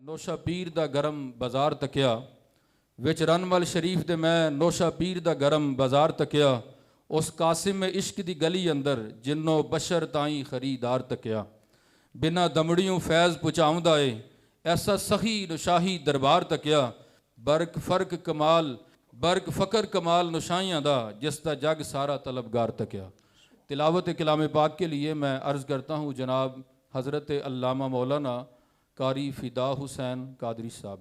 نوشا پیر دا گرم بازار تکیا وچ رنول شریف دے میں نوشا پیر دا گرم بازار تکیا اس قاسم عشق دی گلی اندر جنوں بشر تائیں خریدار تکیا بنا دمڑیوں فیض پچاؤندا اے ایسا سخی نشاہی دربار تکیا برق فقر کمال نشائیاں دا جس دا جگ سارا طلبگار تکیا۔ تلاوت کلام پاک کے لیے میں عرض کرتا ہوں جناب حضرت علامہ مولانا قاری فدا حسین قادری صاحب۔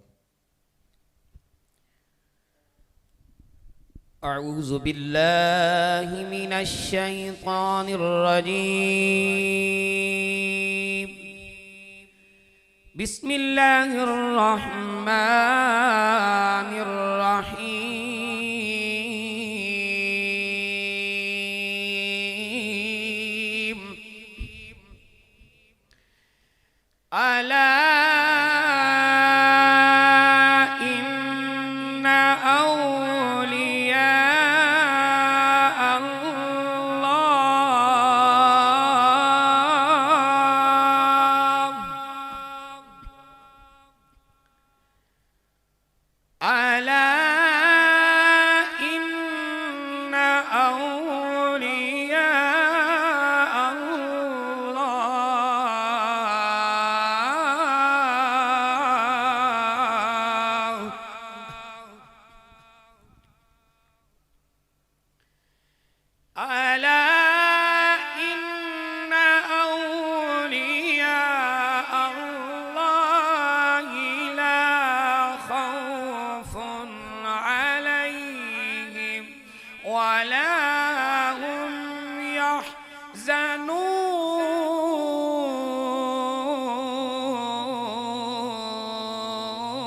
اعوذ باللہ من الشیطان الرجیم بسم اللہ الرحمن الرحیم الا ان اولیاء اللہ الا ان اولیاء ألا إن أولياء الله لا خوف عليهم ولا هم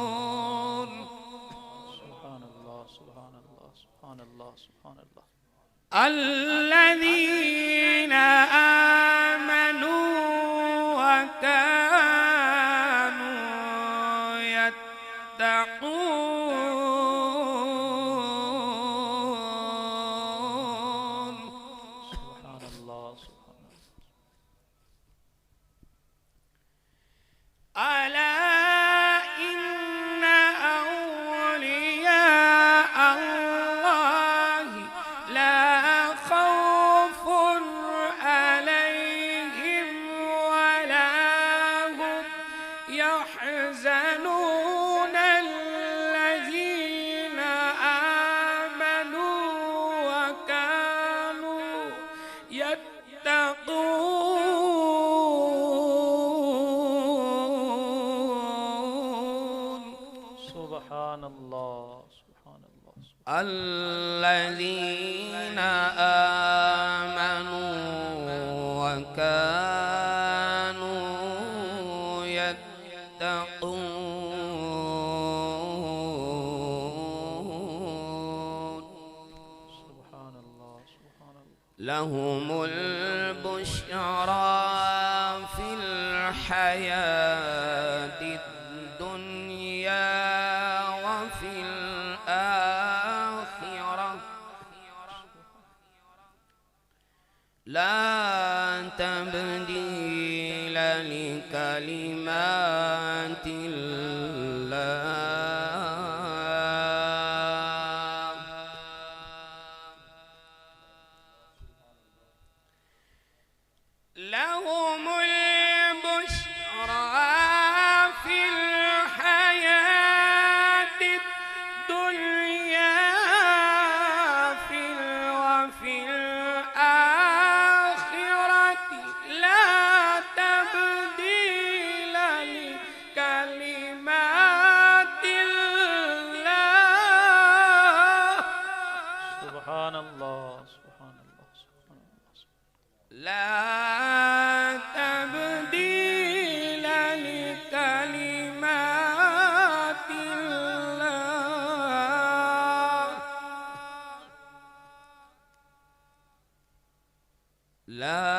يحزنون سبحان اللہ سبحان اللہ سبحان اللہ سبحان اللہ الذين آمنوا وكانوا يتقون سبحان اللہ سبحان اللہ ألا إن أولياء الله لا خوف عليهم ولا هم يحزنون الذين آمنوا وكانوا يتقون سبحان اللہ سبحان اللہ الذين آمنوا وكانوا يتقون سبحان اللہ سبحان اللہ لهم البشرى في الحياة الدنيا وفي الآخرة لا تبديل لكلمات الله لهم البشرى في الحياة الدنيا وفي الآخرة لا تبديل لكلمات الله سبحان اللہ سبحان اللہ سبحان اللہ لا تبديل لكلمات الله لا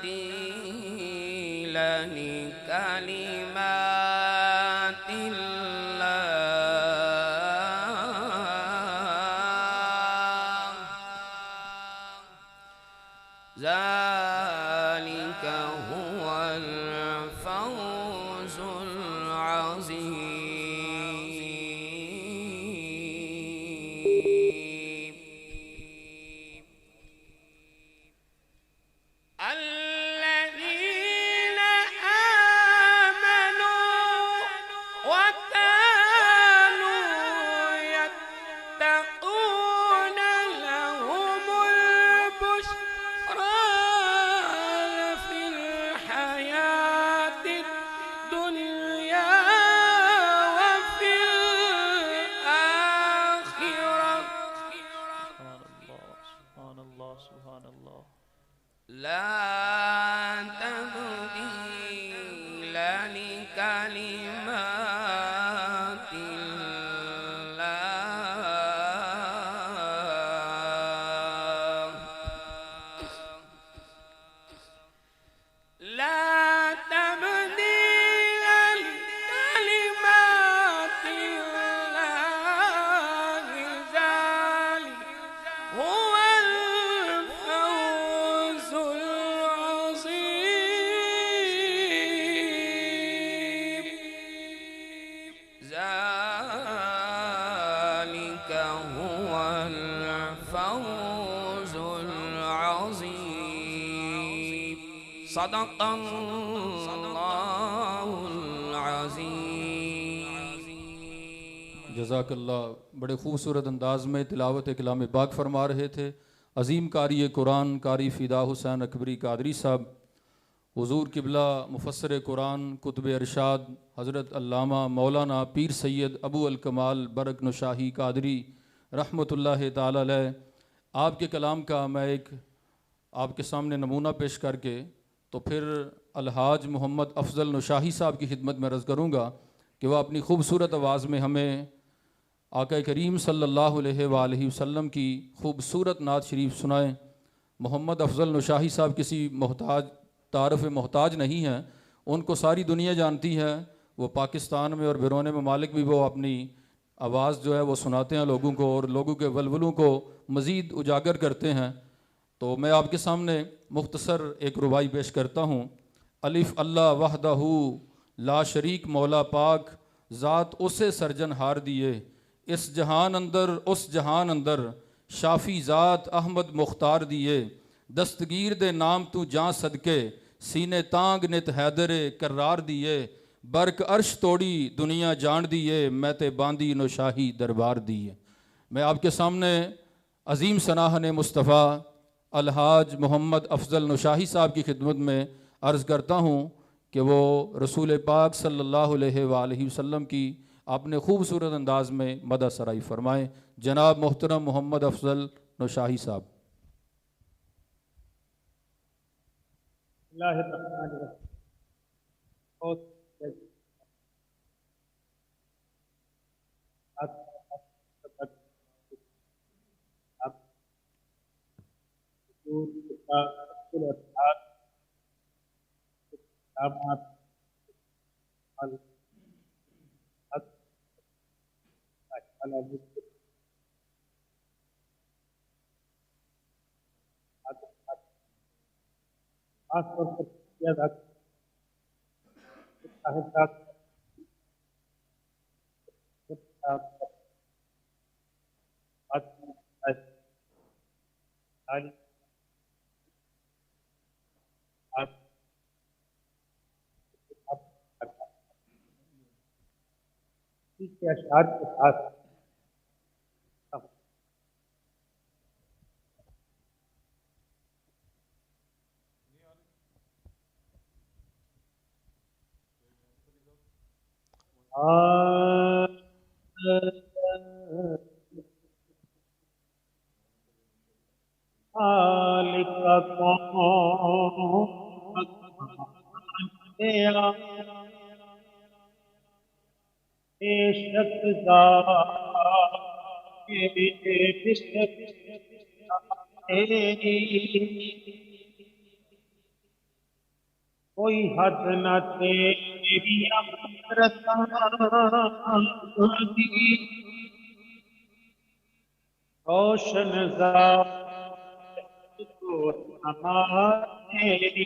تبديل لكلمات الله ذلك هو الفوز العظيم الذين آمنوا وكانوا يتقون لهم البشرى في الحياة الدنيا وفي الآخرة سبحان الله سبحان الله. لا تبديل لكلمات الله لا تبديل لكلمات الله ذلك هو الفوز العظيم ذلك هو الفوز العظيم صدق الله العظيم. جزاک اللہ. بڑے خوبصورت انداز میں تلاوت کلام پاک فرما رہے تھے عظیم قاری قرآن قاری فدا حسین اکبری قادری صاحب. حضور قبلہ مفسر قرآن قطب ارشاد حضرت علامہ مولانا پیر سید ابو الکمال برک نشاہی قادری رحمۃ اللہ تعالی علیہ. آپ کے کلام کا میں ایک آپ کے سامنے نمونہ پیش کر کے تو پھر الحاج محمد افضل نشاہی صاحب کی خدمت میں عرض کروں گا کہ وہ اپنی خوبصورت آواز میں ہمیں آقا کریم صلی اللہ علیہ وآلہ وسلم کی خوبصورت نعت شریف سنائیں. محمد افضل نشاہی صاحب کسی تعارف محتاج نہیں ہیں، ان کو ساری دنیا جانتی ہے. وہ پاکستان میں اور بیرون ممالک بھی وہ اپنی آواز جو ہے وہ سناتے ہیں لوگوں کو اور لوگوں کے ولولوں کو مزید اجاگر کرتے ہیں. تو میں آپ کے سامنے مختصر ایک ربائی پیش کرتا ہوں. الف اللہ وحدہ لا شریک مولا پاک ذات اسے سرجن ہار دیے، اس جہان اندر اس جہان اندر شافی ذات احمد مختار دیے، دستگیر دے نام تو جاں صدقے سینے تانگ نت حیدر کرار دیے، برک عرش توڑی دنیا جان دیے میں تے باندی نوشاہی دربار دیے. میں آپ کے سامنے عظیم سناہن مصطفیٰ الحاج محمد افضل نشاہی صاحب کی خدمت میں عرض کرتا ہوں کہ وہ رسول پاک صلی اللہ علیہ وآلہ وسلم کی اپنے خوبصورت انداز میں مدح سرائی فرمائیں. جناب محترم محمد افضل نشاہی صاحب. اللہ الرحمن الرحیم. بہت خاص طور پر کے اشعار کے ساتھ کوئی حد نہ تیری روشن ذات تو ہماری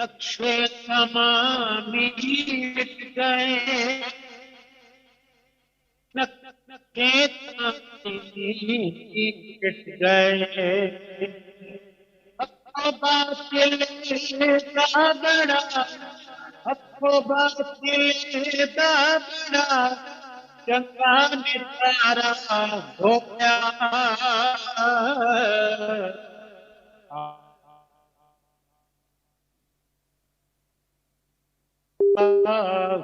نقشے تمامی مٹ گئے، نقشے تمامی مٹ گئے، حق باطل کا بڑا، حق باطل کا بڑا چنگا نثارا ہو گیا،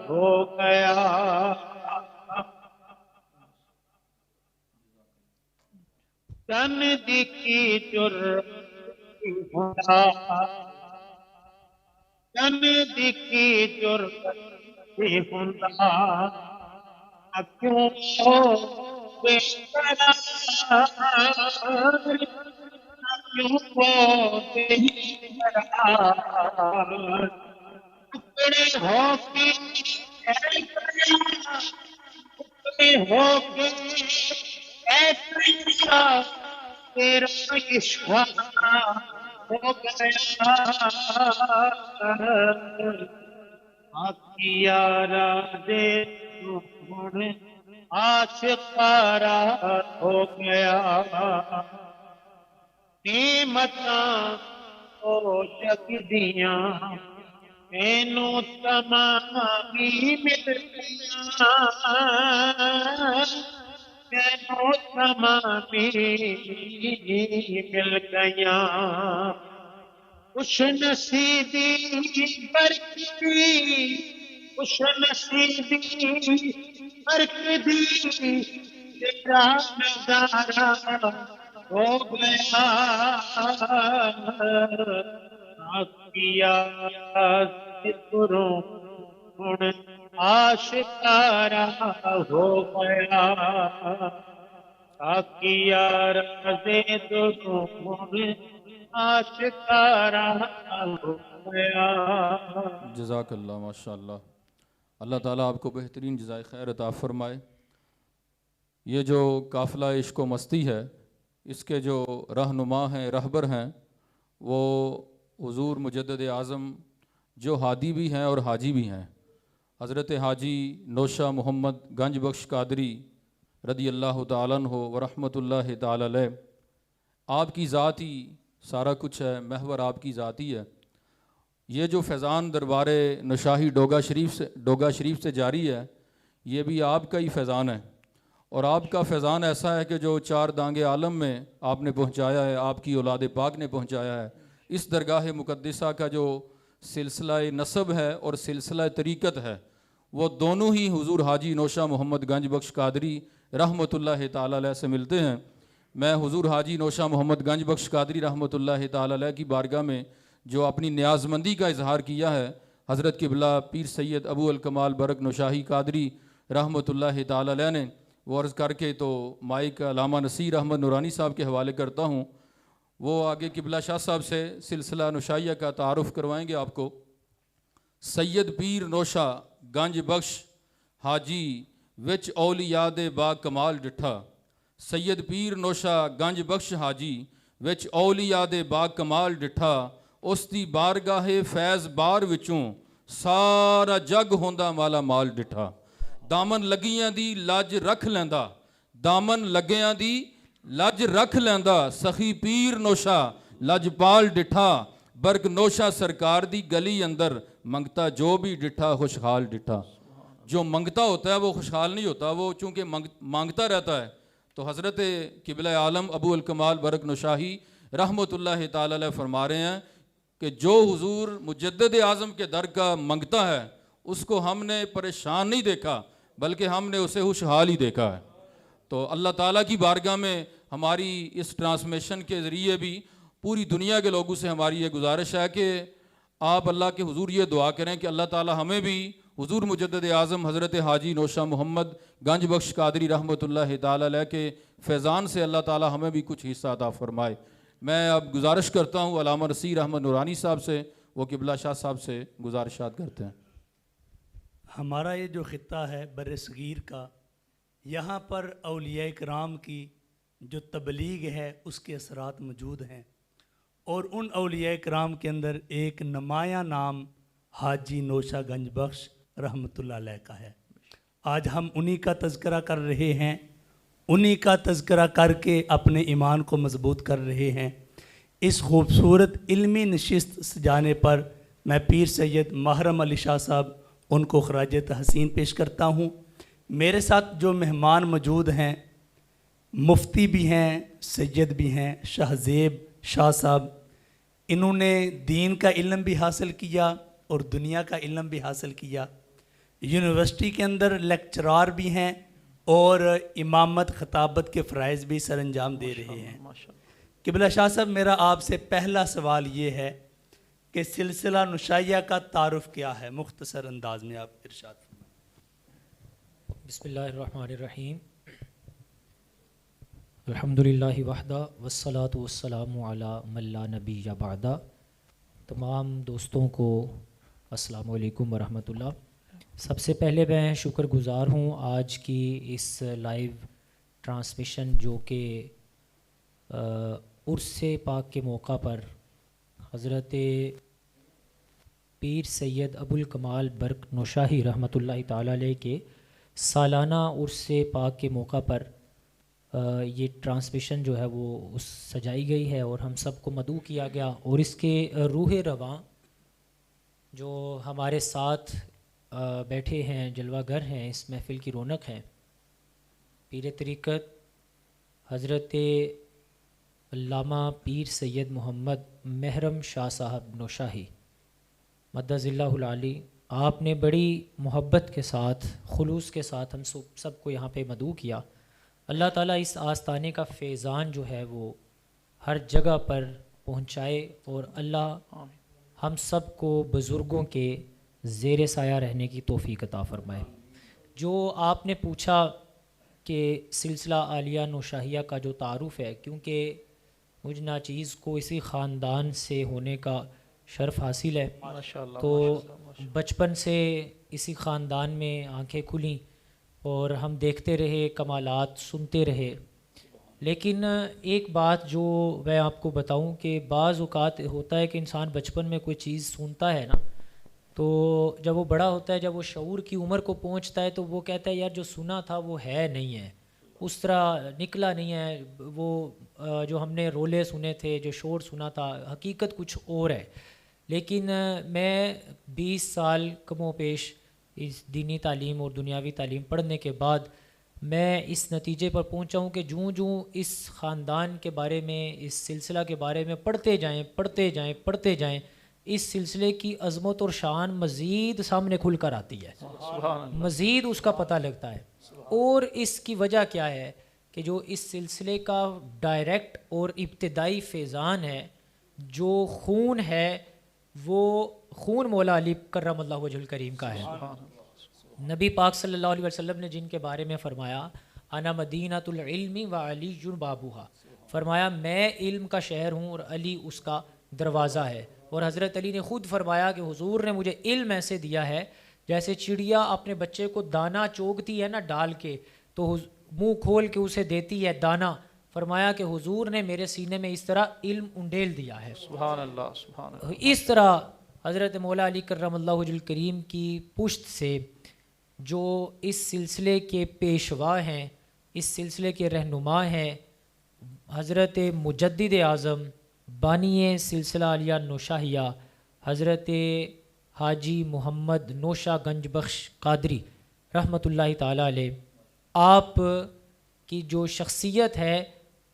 ہو گیا، تن دکھی جرت ہونا، تن دکھی جرت ہونا، کیوں بے قرار، کیوں بے قرار، ٹکڑے ہو کے اے دریا، ٹکڑے ہو کے اے دریا، تیرا عشق ہو گیا، آکیا دے تم عاشقارا ہو گیا، نعمتاں تو جگ دیاں اینو تمامی مل گیا، اینو تمامی مل گیا، خوش نصیبی برکتی، خوش نصیبی برکتی، تیرا نظارہ ہو گیا، آکیا ذکروں گن آشکارا ہو گیا، آکیا رازے درون آشکارا ہو گیا۔ جزاک اللہ، ماشاء اللہ۔ اللہ تعالیٰ آپ کو بہترین جزائے خیر عطا فرمائے۔ یہ جو قافلہ عشق و مستی ہے، اس کے جو رہنما ہیں، رہبر ہیں، وہ حضور مجدد اعظم جو ہادی بھی ہیں اور حاجی بھی ہیں، حضرت حاجی نوشہ محمد گنج بخش قادری رضی اللہ تعالیٰ عنہ ورحمۃ اللہ تعالیٰ علیہ۔ آپ کی ذات ہی سارا کچھ ہے، محور آپ کی ذات ہی ہے۔ یہ جو فیضان دربار نشاہی ڈوگا شریف سے جاری ہے، یہ بھی آپ کا ہی فیضان ہے، اور آپ کا فیضان ایسا ہے کہ جو چار دانگ عالم میں آپ نے پہنچایا ہے، آپ کی اولاد پاک نے پہنچایا ہے۔ اس درگاہ مقدسہ کا جو سلسلہ نسب ہے اور سلسلہ طریقت ہے، وہ دونوں ہی حضور حاجی نوشہ محمد گنج بخش قادری رحمۃ اللہ تعالیٰ علیہ سے ملتے ہیں۔ میں حضور حاجی نوشہ محمد گنج بخش قادری رحمۃ اللہ تعالیٰ علیہ کی بارگاہ میں جو اپنی نیاز مندی کا اظہار کیا ہے، حضرت قبلہ پیر سید ابو الکمال برک نشاہی قادری رحمۃ اللہ تعالیٰ علیہ نے وہ عرض کر کے تو مائک علامہ نصیر احمد نورانی صاحب کے حوالے کرتا ہوں، وہ آگے قبلہ شاہ صاحب سے سلسلہ نشائیہ کا تعارف کروائیں گے آپ کو۔ سید پیر نوشہ گنج بخش حاجی وچ اولیاء دے با کمال ڈٹھا، سید پیر نوشہ گنج بخش حاجی وچ اولیاء دے با کمال ڈٹھا، اس دی بارگاہ فیض بار وچوں سارا جگ ہوندا مالا مال ڈٹھا، دامن لگیاں دی لج رکھ لیندا، دامن لگیاں دی لج رکھ لیندا، سخی پیر نوشہ لج پال ڈٹھا، برگ نوشہ سرکار دی گلی اندر منگتا جو بھی ڈٹھا خوشحال ڈٹھا۔ جو منگتا ہوتا ہے وہ خوشحال نہیں ہوتا، وہ چونکہ مانگتا رہتا ہے۔ تو حضرت قبلہ عالم ابو الکمال برک نشاہی رحمۃ اللہ تعالیٰ علیہ فرما رہے ہیں کہ جو حضور مجدد اعظم کے در کا منگتا ہے، اس کو ہم نے پریشان نہیں دیکھا بلکہ ہم نے اسے خوشحال ہی دیکھا ہے۔ تو اللہ تعالیٰ کی بارگاہ میں ہماری اس ٹرانسمیشن کے ذریعے بھی پوری دنیا کے لوگوں سے ہماری یہ گزارش ہے کہ آپ اللہ کے حضور یہ دعا کریں کہ اللہ تعالیٰ ہمیں بھی حضور مجدد اعظم حضرت حاجی نوشہ محمد گنج بخش قادری رحمۃ اللہ تعالیٰ علیہ کے فیضان سے اللہ تعالیٰ ہمیں بھی کچھ حصہ عطا فرمائے۔ میں اب گزارش کرتا ہوں علامہ نصیر احمد نورانی صاحب سے، وہ قبلہ شاہ صاحب سے گزارشات کرتے ہیں۔ ہمارا یہ جو خطہ ہے بر صغیر کا، یہاں پر اولیاء کرام کی جو تبلیغ ہے اس کے اثرات موجود ہیں، اور ان اولیاء کرام کے اندر ایک نمایاں نام حاجی نوشہ گنج بخش رحمۃ اللہ علیہ کا ہے۔ آج ہم انہی کا تذکرہ کر رہے ہیں، انہی کا تذکرہ کر کے اپنے ایمان کو مضبوط کر رہے ہیں۔ اس خوبصورت علمی نشست سجانے پر میں پیر سید محرم علی شاہ صاحب ان کو خراج تحسین پیش کرتا ہوں۔ میرے ساتھ جو مہمان موجود ہیں، مفتی بھی ہیں، سید بھی ہیں، شاہ زیب شاہ صاحب، انہوں نے دین کا علم بھی حاصل کیا اور دنیا کا علم بھی حاصل کیا، یونیورسٹی کے اندر لیکچرار بھی ہیں اور امامت خطابت کے فرائض بھی سر انجام دے رہے ہیں۔ قبلہ شاہ صاحب، میرا آپ سے پہلا سوال یہ ہے کہ سلسلہ نشائیہ کا تعارف کیا ہے؟ مختصر انداز میں آپ ارشاد فرمائیں۔ بسم اللہ الرحمن الرحیم، الحمدللہ وحدہ والصلاة والسلام علی من لا نبی بعدہ۔ تمام دوستوں کو السلام علیکم ورحمۃ اللہ۔ سب سے پہلے میں شکر گزار ہوں آج کی اس لائیو ٹرانسمیشن جو کہ عرس پاک کے موقع پر حضرت پیر سید ابو الکمال برق نوشاہی رحمۃ اللہ تعالیٰ علیہ کے سالانہ عرس پاک کے موقع پر یہ ٹرانسمیشن جو ہے وہ سجائی گئی ہے اور ہم سب کو مدعو کیا گیا، اور اس کے روح رواں جو ہمارے ساتھ بیٹھے ہیں، جلوہ گر ہیں، اس محفل کی رونق ہیں، پیر طریقت حضرت علامہ پیر سید محمد محرم شاہ صاحب نوشاہی مدظ اللہ العالی، آپ نے بڑی محبت کے ساتھ، خلوص کے ساتھ ہم سب کو یہاں پہ مدعو کیا۔ اللہ تعالیٰ اس آستانے کا فیضان جو ہے وہ ہر جگہ پر پہنچائے، اور اللہ ہم سب کو بزرگوں کے زیر سایہ رہنے کی توفیق عطا فرمائے۔ جو آپ نے پوچھا کہ سلسلہ عالیہ نوشاہیہ کا جو تعارف ہے، کیونکہ مجھ ناچیز کو اسی خاندان سے ہونے کا شرف حاصل ہے، تو بچپن سے اسی خاندان میں آنکھیں کھلیں اور ہم دیکھتے رہے، کمالات سنتے رہے۔ لیکن ایک بات جو میں آپ کو بتاؤں کہ بعض اوقات ہوتا ہے کہ انسان بچپن میں کوئی چیز سنتا ہے نا، تو جب وہ بڑا ہوتا ہے، جب وہ شعور کی عمر کو پہنچتا ہے، تو وہ کہتا ہے یار جو سنا تھا وہ ہے نہیں ہے، اس طرح نکلا نہیں ہے، وہ جو ہم نے رولے سنے تھے، جو شور سنا تھا، حقیقت کچھ اور ہے۔ لیکن میں 20 سال کم و بیش اس دینی تعلیم اور دنیاوی تعلیم پڑھنے کے بعد میں اس نتیجے پر پہنچا ہوں کہ جوں اس خاندان کے بارے میں، اس سلسلہ کے بارے میں پڑھتے جائیں، اس سلسلے کی عظمت اور شان مزید سامنے کھل کر آتی ہے، مزید اس کا پتہ لگتا ہے۔ اور اس کی وجہ کیا ہے کہ جو اس سلسلے کا ڈائریکٹ اور ابتدائی فیضان ہے، جو خون ہے، وہ خون مولا علی کرم اللہ وجہ الکریم کا ہے۔ نبی پاک صلی اللہ علیہ وسلم نے جن کے بارے میں فرمایا انا مدینۃ العلم وعلی بابوہا، فرمایا میں علم کا شہر ہوں اور علی اس کا دروازہ ہے۔ اور حضرت علی نے خود فرمایا کہ حضور نے مجھے علم ایسے دیا ہے جیسے چڑیا اپنے بچے کو دانہ چوگتی ہے نا ڈال کے، تو منہ کھول کے اسے دیتی ہے دانہ، فرمایا کہ حضور نے میرے سینے میں اس طرح علم انڈیل دیا ہے۔ سبحان اللہ، سبحان اللہ۔ اس طرح حضرت مولا علی کرم اللہ وجہ الکریم کی پشت سے جو اس سلسلے کے پیشوا ہیں، اس سلسلے کے رہنما ہیں، حضرت مجدد اعظم بانی سلسلہ عالیہ نوشاہیہ حضرت حاجی محمد نوشہ گنج بخش قادری رحمۃ اللہ تعالیٰ علیہ، آپ کی جو شخصیت ہے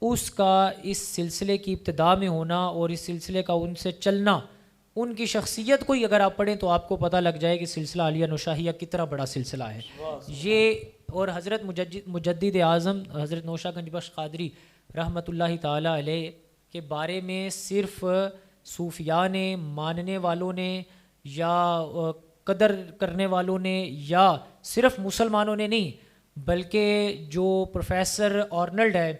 اس کا اس سلسلے کی ابتدا میں ہونا اور اس سلسلے کا ان سے چلنا، ان کی شخصیت کو ہی اگر آپ پڑھیں تو آپ کو پتہ لگ جائے کہ سلسلہ عالیہ نوشاہیہ کتنا بڑا سلسلہ ہے یہ۔ اور حضرت مجدد اعظم حضرت نوشہ گنج بخش قادری رحمۃ اللہ تعالیٰ علیہ کے بارے میں صرف صوفیاء نے، ماننے والوں نے، یا قدر کرنے والوں نے، یا صرف مسلمانوں نے نہیں، بلکہ جو پروفیسر آرنلڈ ہے،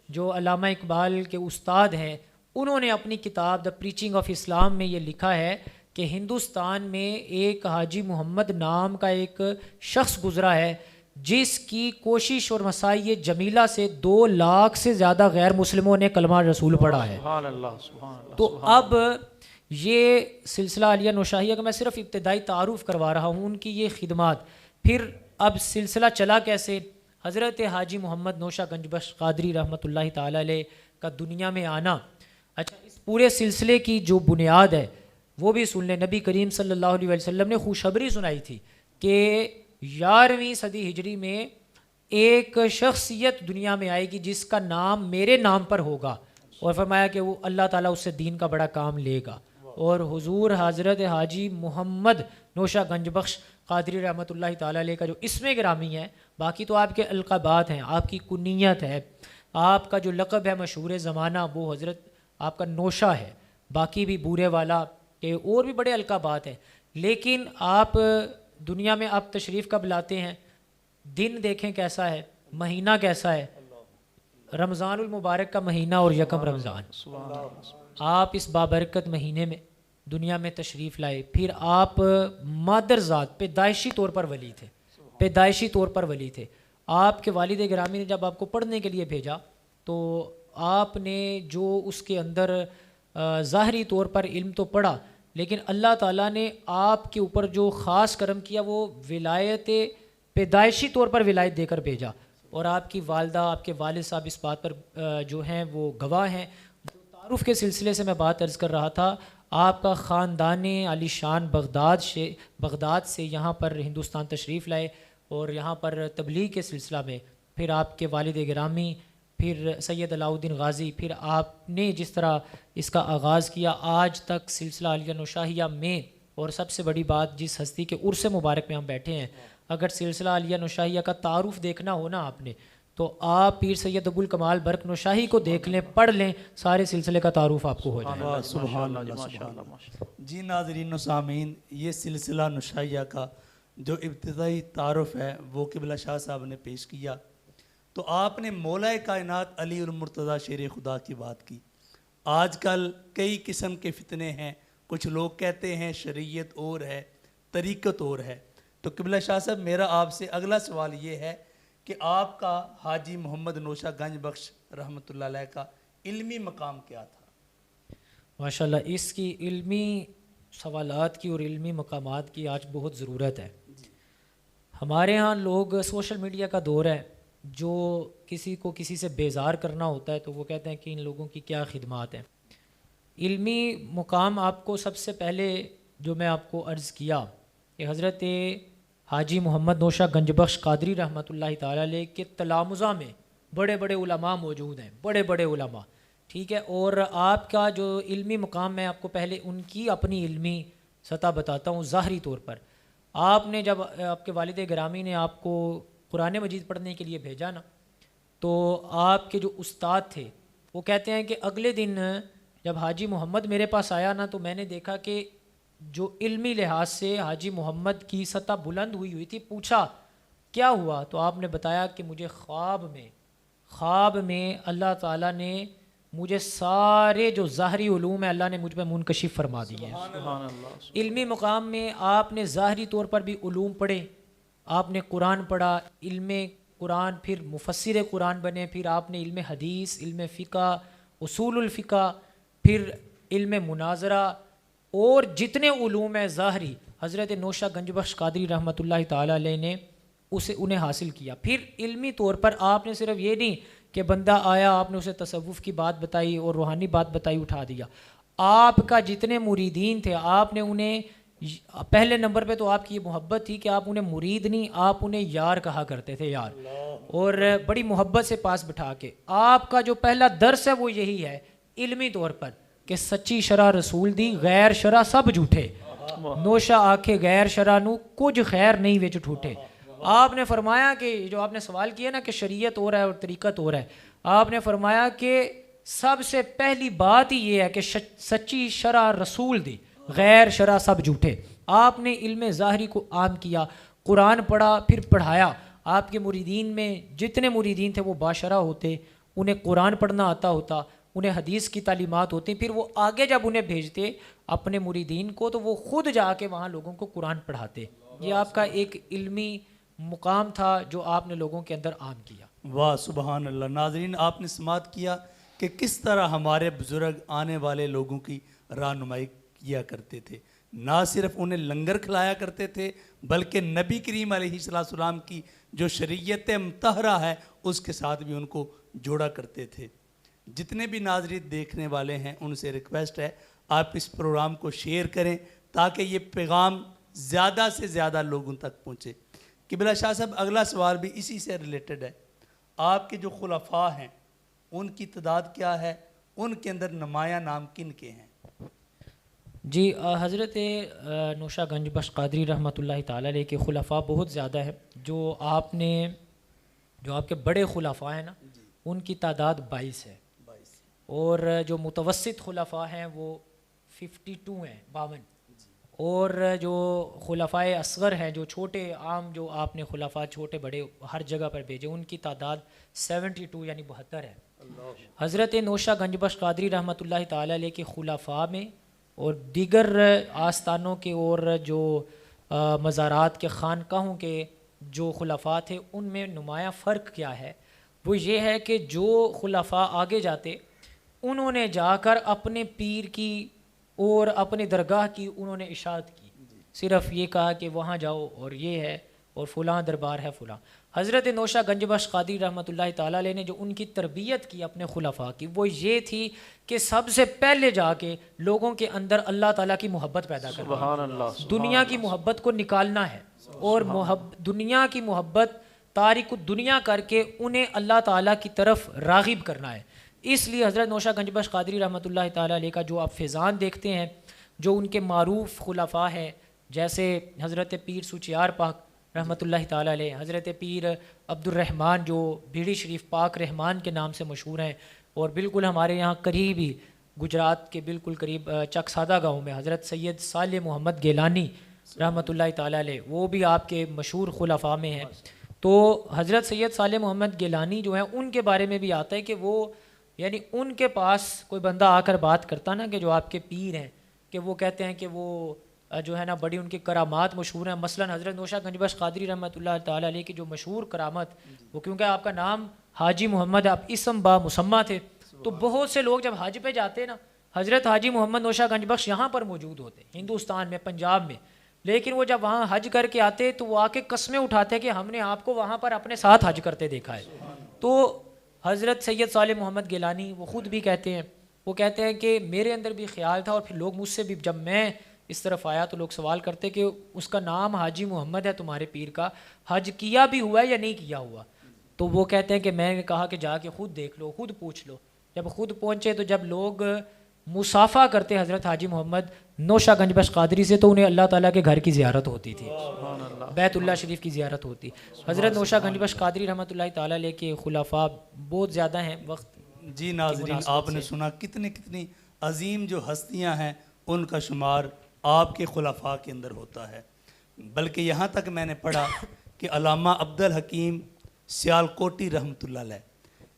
جو علامہ اقبال کے استاد ہیں، انہوں نے اپنی کتاب دا پریچنگ آف اسلام میں یہ لکھا ہے کہ ہندوستان میں ایک حاجی محمد نام کا ایک شخص گزرا ہے جس کی کوشش اور مساعی جمیلہ سے 2 لاکھ سے زیادہ غیر مسلموں نے کلمہ رسول پڑھا ہے. سبحان اللہ سبحان اللہ. تو اب یہ سلسلہ عالیہ نوشاہیہ کا میں صرف ابتدائی تعارف کروا رہا ہوں ان کی یہ خدمات. پھر اب سلسلہ چلا کیسے؟ حضرت حاجی محمد نوشہ گنج بخش قادری رحمۃ اللہ تعالی علیہ کا دنیا میں آنا. اچھا، اس پورے سلسلے کی جو بنیاد ہے وہ بھی سن لیں. نبی کریم صلی اللہ علیہ وسلم نے خوشخبری سنائی تھی کہ 11ویں صدی ہجری میں ایک شخصیت دنیا میں آئے گی جس کا نام میرے نام پر ہوگا، اور فرمایا کہ وہ اللہ تعالیٰ اس سے دین کا بڑا کام لے گا. اور حضور حضرت حاجی محمد نوشہ گنج بخش قادری رحمۃ اللہ تعالیٰ علیہ کا جو اسم گرامی ہے، باقی تو آپ کے القابات ہیں، آپ کی کنیت ہے، آپ کا جو لقب ہے مشہور زمانہ وہ حضرت آپ کا نوشہ ہے، باقی بھی بورے والا کے اور بھی بڑے القابات ہیں. لیکن آپ دنیا میں آپ تشریف کب لاتے ہیں؟ دن دیکھیں کیسا ہے، مہینہ کیسا ہے، رمضان المبارک کا مہینہ اور یکم رمضان. آپ اس بابرکت مہینے میں دنیا میں تشریف لائے. پھر آپ مادر ذات پیدائشی طور پر ولی تھے، پیدائشی طور پر ولی تھے. آپ کے والد گرامی نے جب آپ کو پڑھنے کے لیے بھیجا تو آپ نے جو اس کے اندر ظاہری طور پر علم تو پڑھا، لیکن اللہ تعالیٰ نے آپ کے اوپر جو خاص کرم کیا وہ ولایت پیدائشی طور پر ولایت دے کر بھیجا. اور آپ کی والدہ، آپ کے والد صاحب اس بات پر جو ہیں وہ گواہ ہیں. تعارف کے سلسلے سے میں بات عرض کر رہا تھا، آپ کا خاندان علی شان بغداد سے یہاں پر ہندوستان تشریف لائے، اور یہاں پر تبلیغ کے سلسلہ میں پھر آپ کے والد گرامی، پھر سید علاؤ الدین غازی، پھر آپ نے جس طرح اس کا آغاز کیا آج تک سلسلہ عالیہ نوشاہیہ میں. اور سب سے بڑی بات، جس ہستی کے عرس مبارک میں ہم بیٹھے ہیں، اگر سلسلہ عالیہ نوشاہیہ کا تعارف دیکھنا ہو نا آپ نے، تو آپ پیر سید ابو الکمال برق نوشاہی کو دیکھ لیں، پڑھ لیں، سارے سلسلے کا تعارف آپ کو ہو جائے. سبحان اللہ سبحان اللہ. جی ناظرین و سامعین، یہ سلسلہ نوشاہیہ کا جو ابتدائی تعارف ہے وہ قبلہ شاہ صاحب نے پیش کیا. تو آپ نے مولا کائنات علی المرتضیٰ شیر خدا کی بات کی. آج کل کئی قسم کے فتنے ہیں، کچھ لوگ کہتے ہیں شریعت اور ہے، طریقت اور ہے. تو قبلہ شاہ صاحب، میرا آپ سے اگلا سوال یہ ہے کہ آپ کا حاجی محمد نوشہ گنج بخش رحمۃ اللہ علیہ کا علمی مقام کیا تھا؟ ماشاءاللہ، اس کی علمی سوالات کی اور علمی مقامات کی آج بہت ضرورت ہے. ہمارے ہاں لوگ، سوشل میڈیا کا دور ہے، جو کسی کو کسی سے بیزار کرنا ہوتا ہے تو وہ کہتے ہیں کہ ان لوگوں کی کیا خدمات ہیں. علمی مقام آپ کو سب سے پہلے جو میں آپ کو عرض کیا کہ حضرت حاجی محمد نوشہ گنج بخش قادری رحمۃ اللہ تعالیٰ علیہ کے تلامذہ میں بڑے بڑے علماء موجود ہیں، بڑے بڑے علماء، ٹھیک ہے. اور آپ کا جو علمی مقام، میں آپ کو پہلے ان کی اپنی علمی سطح بتاتا ہوں. ظاہری طور پر آپ نے جب آپ کے والد گرامی نے آپ کو قرآن مجید پڑھنے کے لیے بھیجا نا، تو آپ کے جو استاد تھے وہ کہتے ہیں کہ اگلے دن جب حاجی محمد میرے پاس آیا نا، تو میں نے دیکھا کہ جو علمی لحاظ سے حاجی محمد کی سطح بلند ہوئی تھی. پوچھا کیا ہوا، تو آپ نے بتایا کہ مجھے خواب میں اللہ تعالیٰ نے مجھے سارے جو ظاہری علوم ہیں اللہ نے مجھ پہ منکشف فرما دیے ہیں. علمی مقام میں آپ نے ظاہری طور پر بھی علوم پڑھے، آپ نے قرآن پڑھا، علم قرآن، پھر مفسر قرآن بنے، پھر آپ نے علم حدیث، علم فقہ، اصول الفقہ، پھر علم مناظرہ، اور جتنے علوم ہیں ظاہری حضرت نوشہ گنج بخش قادری رحمۃ اللہ تعالیٰ علیہ نے انہیں حاصل کیا. پھر علمی طور پر آپ نے صرف یہ نہیں کہ بندہ آیا آپ نے اسے تصوف کی بات بتائی اور روحانی بات بتائی اٹھا دیا. آپ کا جتنے مریدین تھے آپ نے انہیں، پہلے نمبر پہ تو آپ کی یہ محبت تھی کہ آپ انہیں مرید نہیں، آپ انہیں یار کہا کرتے تھے، یار، اور بڑی محبت سے پاس بٹھا کے. آپ کا جو پہلا درس ہے وہ یہی ہے علمی طور پر کہ سچی شرع رسول دی، غیر شرع سب جھوٹے. نوشہ آکھے غیر شرع نو کچھ خیر نہیں وچ ٹھوٹے. آپ نے فرمایا کہ جو آپ نے سوال کیا نا کہ شریعت ہو رہا ہے اور طریقت ہو رہا ہے، آپ نے فرمایا کہ سب سے پہلی بات ہی یہ ہے کہ سچی شرع رسول دی، غیر شرع سب جھوٹے. آپ نے علم ظاہری کو عام کیا، قرآن پڑھا، پھر پڑھایا. آپ کے مریدین میں جتنے مریدین تھے وہ باشرع ہوتے، انہیں قرآن پڑھنا آتا ہوتا، انہیں حدیث کی تعلیمات ہوتی. پھر وہ آگے جب انہیں بھیجتے اپنے مریدین کو تو وہ خود جا کے وہاں لوگوں کو قرآن پڑھاتے. یہ آپ کا ایک علمی مقام تھا جو آپ نے لوگوں کے اندر عام کیا۔ واہ سبحان اللہ۔ ناظرین، آپ نے سماعت کیا کہ کس طرح ہمارے بزرگ آنے والے لوگوں کی رہنمائی کیا کرتے تھے۔ نہ صرف انہیں لنگر کھلایا کرتے تھے بلکہ نبی کریم علیہ السلام کی جو شریعت مطہرہ ہے اس کے ساتھ بھی ان کو جوڑا کرتے تھے۔ جتنے بھی ناظرین دیکھنے والے ہیں ان سے ریکویسٹ ہے آپ اس پروگرام کو شیئر کریں تاکہ یہ پیغام زیادہ سے زیادہ لوگوں تک پہنچے۔ قبلہ شاہ صاحب، اگلا سوال بھی اسی سے ریلیٹڈ ہے۔ آپ کے جو خلفاء ہیں ان کی تعداد کیا ہے؟ ان کے اندر نمایاں نام کن کے ہیں؟ جی، حضرت نوشہ گنج بخش قادری رحمۃ اللہ تعالیٰ علیہ کے خلفاء بہت زیادہ ہیں۔ جو آپ کے بڑے خلفاء ہیں نا، ان کی تعداد 22 ہے، اور جو متوسط خلفاء ہیں وہ 52 ہیں، 52۔ اور جو خلفاء اصغر ہیں، جو چھوٹے عام جو آپ نے خلفاء چھوٹے بڑے ہر جگہ پر بھیجے، ان کی تعداد 72 یعنی 72 ہے۔ حضرت نوشہ گنج بخش قادری رحمۃ اللہ تعالیٰ علیہ کے خلفاء میں اور دیگر آستانوں کے اور جو مزارات کے خانقاہوں کے جو خلفاء تھے ان میں نمایاں فرق کیا ہے؟ وہ یہ ہے کہ جو خلفاء آگے جاتے انہوں نے جا کر اپنے پیر کی اور اپنے درگاہ کی انہوں نے اشاعت کی، صرف یہ کہا کہ وہاں جاؤ اور یہ ہے اور فلاں دربار ہے فلاں۔ حضرت نوشہ گنج بخش قادری رحمۃ اللہ تعالیٰ علیہ نے جو ان کی تربیت کی اپنے خلفاء کی، وہ یہ تھی کہ سب سے پہلے جا کے لوگوں کے اندر اللہ تعالیٰ کی محبت پیدا کرنا، سبحان اللہ، دنیا کی محبت کو نکالنا ہے، اور دنیا کی محبت تارک الدنیا کر کے انہیں اللہ تعالیٰ کی طرف راغب کرنا ہے۔ اس لیے حضرت نوشہ گنج بخش قادری رحمۃ اللہ تعالیٰ علیہ کا جو آپ فیضان دیکھتے ہیں، جو ان کے معروف خلفاء ہیں، جیسے حضرت پیر سوچیار پاک رحمۃ اللہ تعالیٰ علیہ، حضرت پیر عبد الرحمن جو بیڑی شریف پاک رحمان کے نام سے مشہور ہیں، اور بالکل ہمارے یہاں قریب ہی گجرات کے بالکل قریب چک سادہ گاؤں میں حضرت سید صالح محمد گیلانی رحمۃ اللہ تعالیٰ علیہ، وہ بھی آپ کے مشہور خلفاء میں ہیں۔ تو حضرت سید صالح محمد گیلانی جو ہیں ان کے بارے میں بھی آتا ہے کہ وہ یعنی ان کے پاس کوئی بندہ آ کر بات کرتا نا کہ جو آپ کے پیر ہیں، کہ وہ کہتے ہیں کہ وہ جو ہے نا بڑی ان کی کرامات مشہور ہیں۔ مثلا حضرت نوشہ گنج بخش قادری رحمۃ اللہ تعالیٰ علیہ کی جو مشہور کرامت، وہ کیونکہ آپ کا نام حاجی محمد، آپ اسم با مسمہ تھے، تو بہت سے لوگ جب حج پہ جاتے نا، حضرت حاجی محمد نوشہ گنج بخش یہاں پر موجود ہوتے ہندوستان میں، پنجاب میں، لیکن وہ جب وہاں حج کر کے آتے تو وہ آ کے قسمیں اٹھاتے کہ ہم نے آپ کو وہاں پر اپنے ساتھ حج کرتے دیکھا ہے۔ تو حضرت سید صالح محمد گیلانی وہ خود بھی کہتے ہیں، وہ کہتے ہیں کہ میرے اندر بھی خیال تھا، اور پھر لوگ مجھ سے بھی جب میں اس طرف آیا تو لوگ سوال کرتے کہ اس کا نام حاجی محمد ہے تمہارے پیر کا، حج کیا بھی ہوا ہے یا نہیں کیا ہوا؟ تو وہ کہتے ہیں کہ میں نے کہا کہ جا کے خود دیکھ لو، خود پوچھ لو۔ جب خود پہنچے تو جب لوگ مصافحہ کرتے حضرت حاجی محمد نوشہ گنج بخش قادری سے، تو انہیں اللہ تعالیٰ کے گھر کی زیارت ہوتی تھی، بیت اللہ شریف کی زیارت ہوتی۔ حضرت نوشہ گنج بخش قادری رحمۃ اللہ تعالیٰ علیہ کے خلفاء بہت زیادہ ہیں۔ وقت جی ناظرین، آپ نے سنا کتنی عظیم جو ہستیاں ہیں ان کا شمار آپ کے خلفاء کے اندر ہوتا ہے۔ بلکہ یہاں تک میں نے پڑھا کہ علامہ عبد الحکیم سیالکوٹی رحمۃ اللہ علیہ،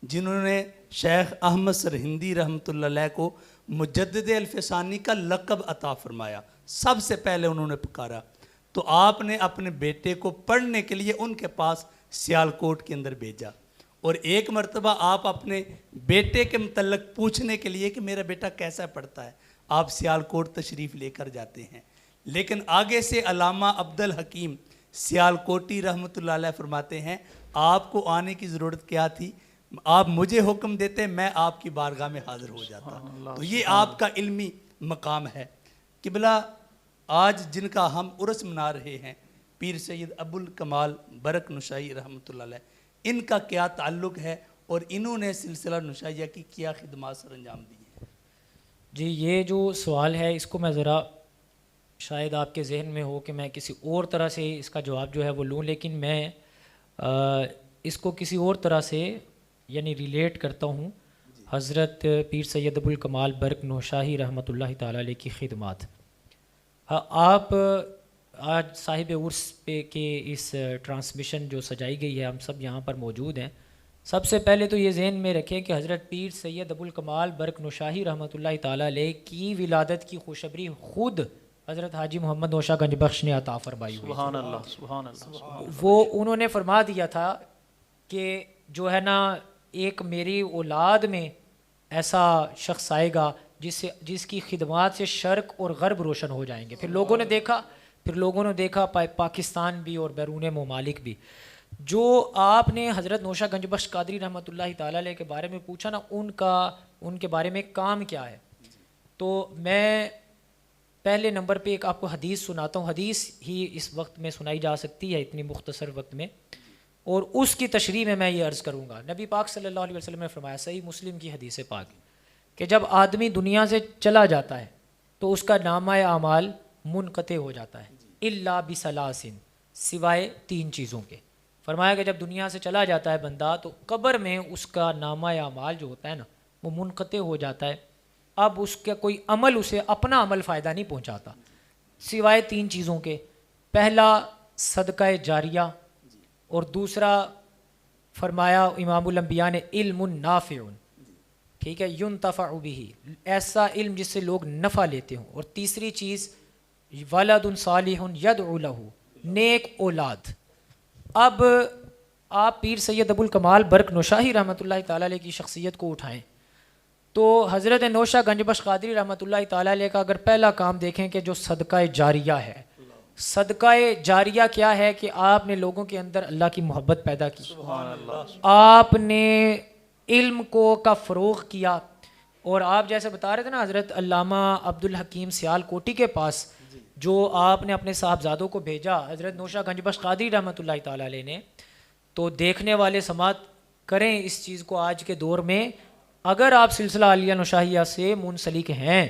جنہوں نے شیخ احمد سرہندی رحمۃ اللہ علیہ کو مجدد الفسانی کا لقب عطا فرمایا، سب سے پہلے انہوں نے پکارا، تو آپ نے اپنے بیٹے کو پڑھنے کے لیے ان کے پاس سیالکوٹ کے اندر بھیجا، اور ایک مرتبہ آپ اپنے بیٹے کے متعلق پوچھنے کے لیے کہ میرا بیٹا کیسا پڑھتا ہے، آپ سیالکوٹ تشریف لے کر جاتے ہیں۔ لیکن آگے سے علامہ عبد الحکیم سیالکوٹی رحمۃ اللہ علیہ فرماتے ہیں آپ کو آنے کی ضرورت کیا تھی، آپ مجھے حکم دیتے میں آپ کی بارگاہ میں حاضر ہو جاتا۔ تو یہ آپ کا علمی مقام ہے۔ قبلہ، آج جن کا ہم عرس منا رہے ہیں، پیر سید ابو الکمال برک نشائی رحمۃ اللہ علیہ، ان کا کیا تعلق ہے اور انہوں نے سلسلہ نشائیہ کی کیا خدمات سر انجام دی ہیں؟ جی، یہ جو سوال ہے اس کو میں ذرا شاید آپ کے ذہن میں ہو کہ میں کسی اور طرح سے اس کا جواب جو ہے وہ لوں، لیکن میں اس کو کسی اور طرح سے یعنی ریلیٹ کرتا ہوں حضرت پیر سید ابو الکمال برک نوشاہی رحمۃ اللہ تعالیٰ علیہ کی خدمات۔ آپ آج صاحب عرس پہ کے اس ٹرانسمیشن جو سجائی گئی ہے، ہم سب یہاں پر موجود ہیں۔ سب سے پہلے تو یہ ذہن میں رکھیں کہ حضرت پیر سید ابو الکمال برک نوشاہی رحمۃ اللہ تعالیٰ علیہ کی ولادت کی خوشخبری خود حضرت حاجی محمد نوشہ گنج بخش نے عطا فرمائی ہوئی. سبحان اللہ سبحان اللہ. وہ انہوں نے فرما دیا تھا کہ جو ہے نا ایک میری اولاد میں ایسا شخص آئے گا جس کی خدمات سے شرق اور غرب روشن ہو جائیں گے. پھر لوگوں نے دیکھا پاکستان بھی اور بیرون ممالک بھی. جو آپ نے حضرت نوشہ گنج بخش قادری رحمۃ اللہ تعالی علیہ کے بارے میں پوچھا نا, ان کے بارے میں کام کیا ہے, تو میں پہلے نمبر پہ ایک آپ کو حدیث سناتا ہوں. حدیث ہی اس وقت میں سنائی جا سکتی ہے اتنی مختصر وقت میں, اور اس کی تشریح میں یہ عرض کروں گا. نبی پاک صلی اللہ علیہ وسلم نے فرمایا, صحیح مسلم کی حدیث پاک, کہ جب آدمی دنیا سے چلا جاتا ہے تو اس کا نامہ اعمال منقطع ہو جاتا ہے, الا بثلاث, سوائے 3 چیزوں کے. فرمایا کہ جب دنیا سے چلا جاتا ہے بندہ تو قبر میں اس کا نامہ اعمال جو ہوتا ہے نا وہ منقطع ہو جاتا ہے. اب اس کا کوئی عمل اسے اپنا عمل فائدہ نہیں پہنچاتا سوائے 3 چیزوں کے. پہلا صدقہ جاریہ, اور دوسرا فرمایا امام الانبیاء نے علم نافع, ٹھیک ہے, ينتفع به, ایسا علم جس سے لوگ نفع لیتے ہوں. اور تیسری چیز ولد صالح يدعو له, نیک اولاد. اب آپ پیر سید ابو الکمال برق نوشاہی رحمۃ اللہ تعالی علیہ کی شخصیت کو اٹھائیں تو حضرت نوشہ گنج بخش قادری رحمۃ اللہ تعالی علیہ کا اگر پہلا کام دیکھیں کہ جو صدقہ جاریہ ہے. صدقہ جاریہ کیا ہے کہ آپ نے لوگوں کے اندر اللہ کی محبت پیدا کی, آپ نے علم کا فروغ کیا. اور آپ جیسے بتا رہے تھے نا حضرت علامہ عبدالحکیم سیال کوٹی کے پاس جو آپ نے اپنے صاحبزادوں کو بھیجا حضرت نوشہ گنج بخش قادری رحمۃ اللہ تعالی علیہ نے, تو دیکھنے والے سماعت کریں اس چیز کو. آج کے دور میں اگر آپ سلسلہ عالیہ نوشاہیہ سے منسلک ہیں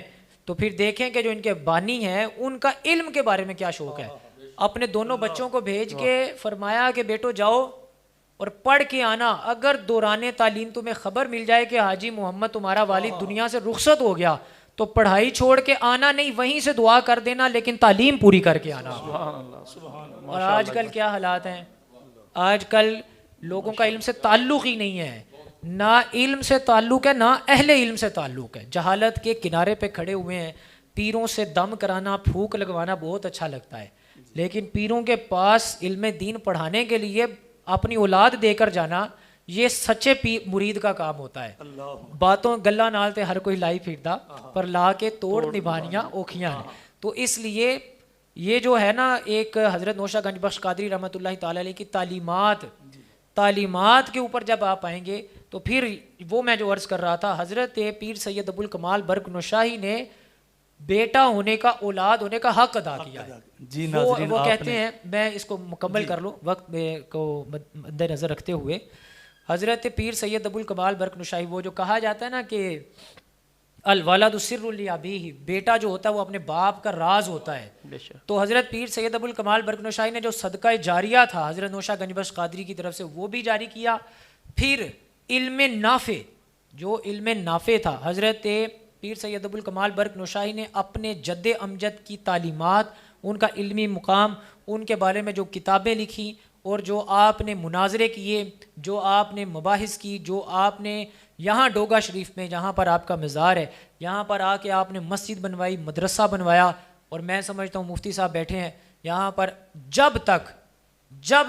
تو پھر دیکھیں کہ جو ان کے بانی ہیں ان کا علم کے بارے میں کیا شوق ہے. اپنے دونوں بچوں کو بھیج کے فرمایا کہ بیٹو جاؤ اور پڑھ کے آنا. اگر دوران تعلیم تمہیں خبر مل جائے کہ حاجی محمد تمہارا والد دنیا سے رخصت ہو گیا تو پڑھائی چھوڑ کے آنا نہیں, وہیں سے دعا کر دینا, لیکن تعلیم پوری کر کے آنا. اور آج کل کیا حالات ہیں, آج کل لوگوں کا علم سے تعلق ہی نہیں ہے, نہ علم سے تعلق ہے نہ اہل علم سے تعلق ہے. جہالت کے کنارے پہ کھڑے ہوئے ہیں. پیروں سے دم کرانا, پھونک لگوانا بہت اچھا لگتا ہے, لیکن پیروں کے پاس علم دین پڑھانے کے لیے اپنی اولاد دے کر جانا یہ سچے مرید کا کام ہوتا ہے. باتوں گلا نال تے ہر کوئی لائی پھردا, پر لا کے توڑ نبھانیاں اوکھیاں ہیں. تو اس لیے یہ جو ہے نا ایک حضرت نوشہ گنج بخش قادری رحمۃ اللہ تعالی علیہ کی تعلیمات کے اوپر جب آپ آئیں گے تو پھر وہ میں جو عرض کر رہا تھا, حضرت پیر سید ابو الکمال برق نوشاہی نے بیٹا ہونے کا, اولاد ہونے کا حق ادا کیا ہے. جی ناظرین, وہ کہتے ہیں, میں اس کو مکمل کر لوں وقت کو مد نظر رکھتے ہوئے, حضرت پیر سید ابو الکمال برق نوشاہی وہ جو کہا جاتا ہے نا کہ الولد سر لابیہ, بیٹا جو ہوتا ہے وہ اپنے باپ کا راز ہوتا ہے. تو حضرت پیر سید ابو الکمال برق نوشاہی نے جو صدقہ جاریہ تھا حضرت نوشہ گنج بخش قادری کی طرف سے وہ بھی جاری کیا. پھر علم نافع, جو علم نافع تھا حضرت پیر سید ابو الکمال برق نوشاہی نے اپنے جد امجد کی تعلیمات, ان کا علمی مقام, ان کے بارے میں جو کتابیں لکھی اور جو آپ نے مناظرے کیے, جو آپ نے مباحث کی, جو آپ نے یہاں ڈوگا شریف میں جہاں پر آپ کا مزار ہے یہاں پر آ کے آپ نے مسجد بنوائی, مدرسہ بنوایا. اور میں سمجھتا ہوں مفتی صاحب بیٹھے ہیں یہاں پر, جب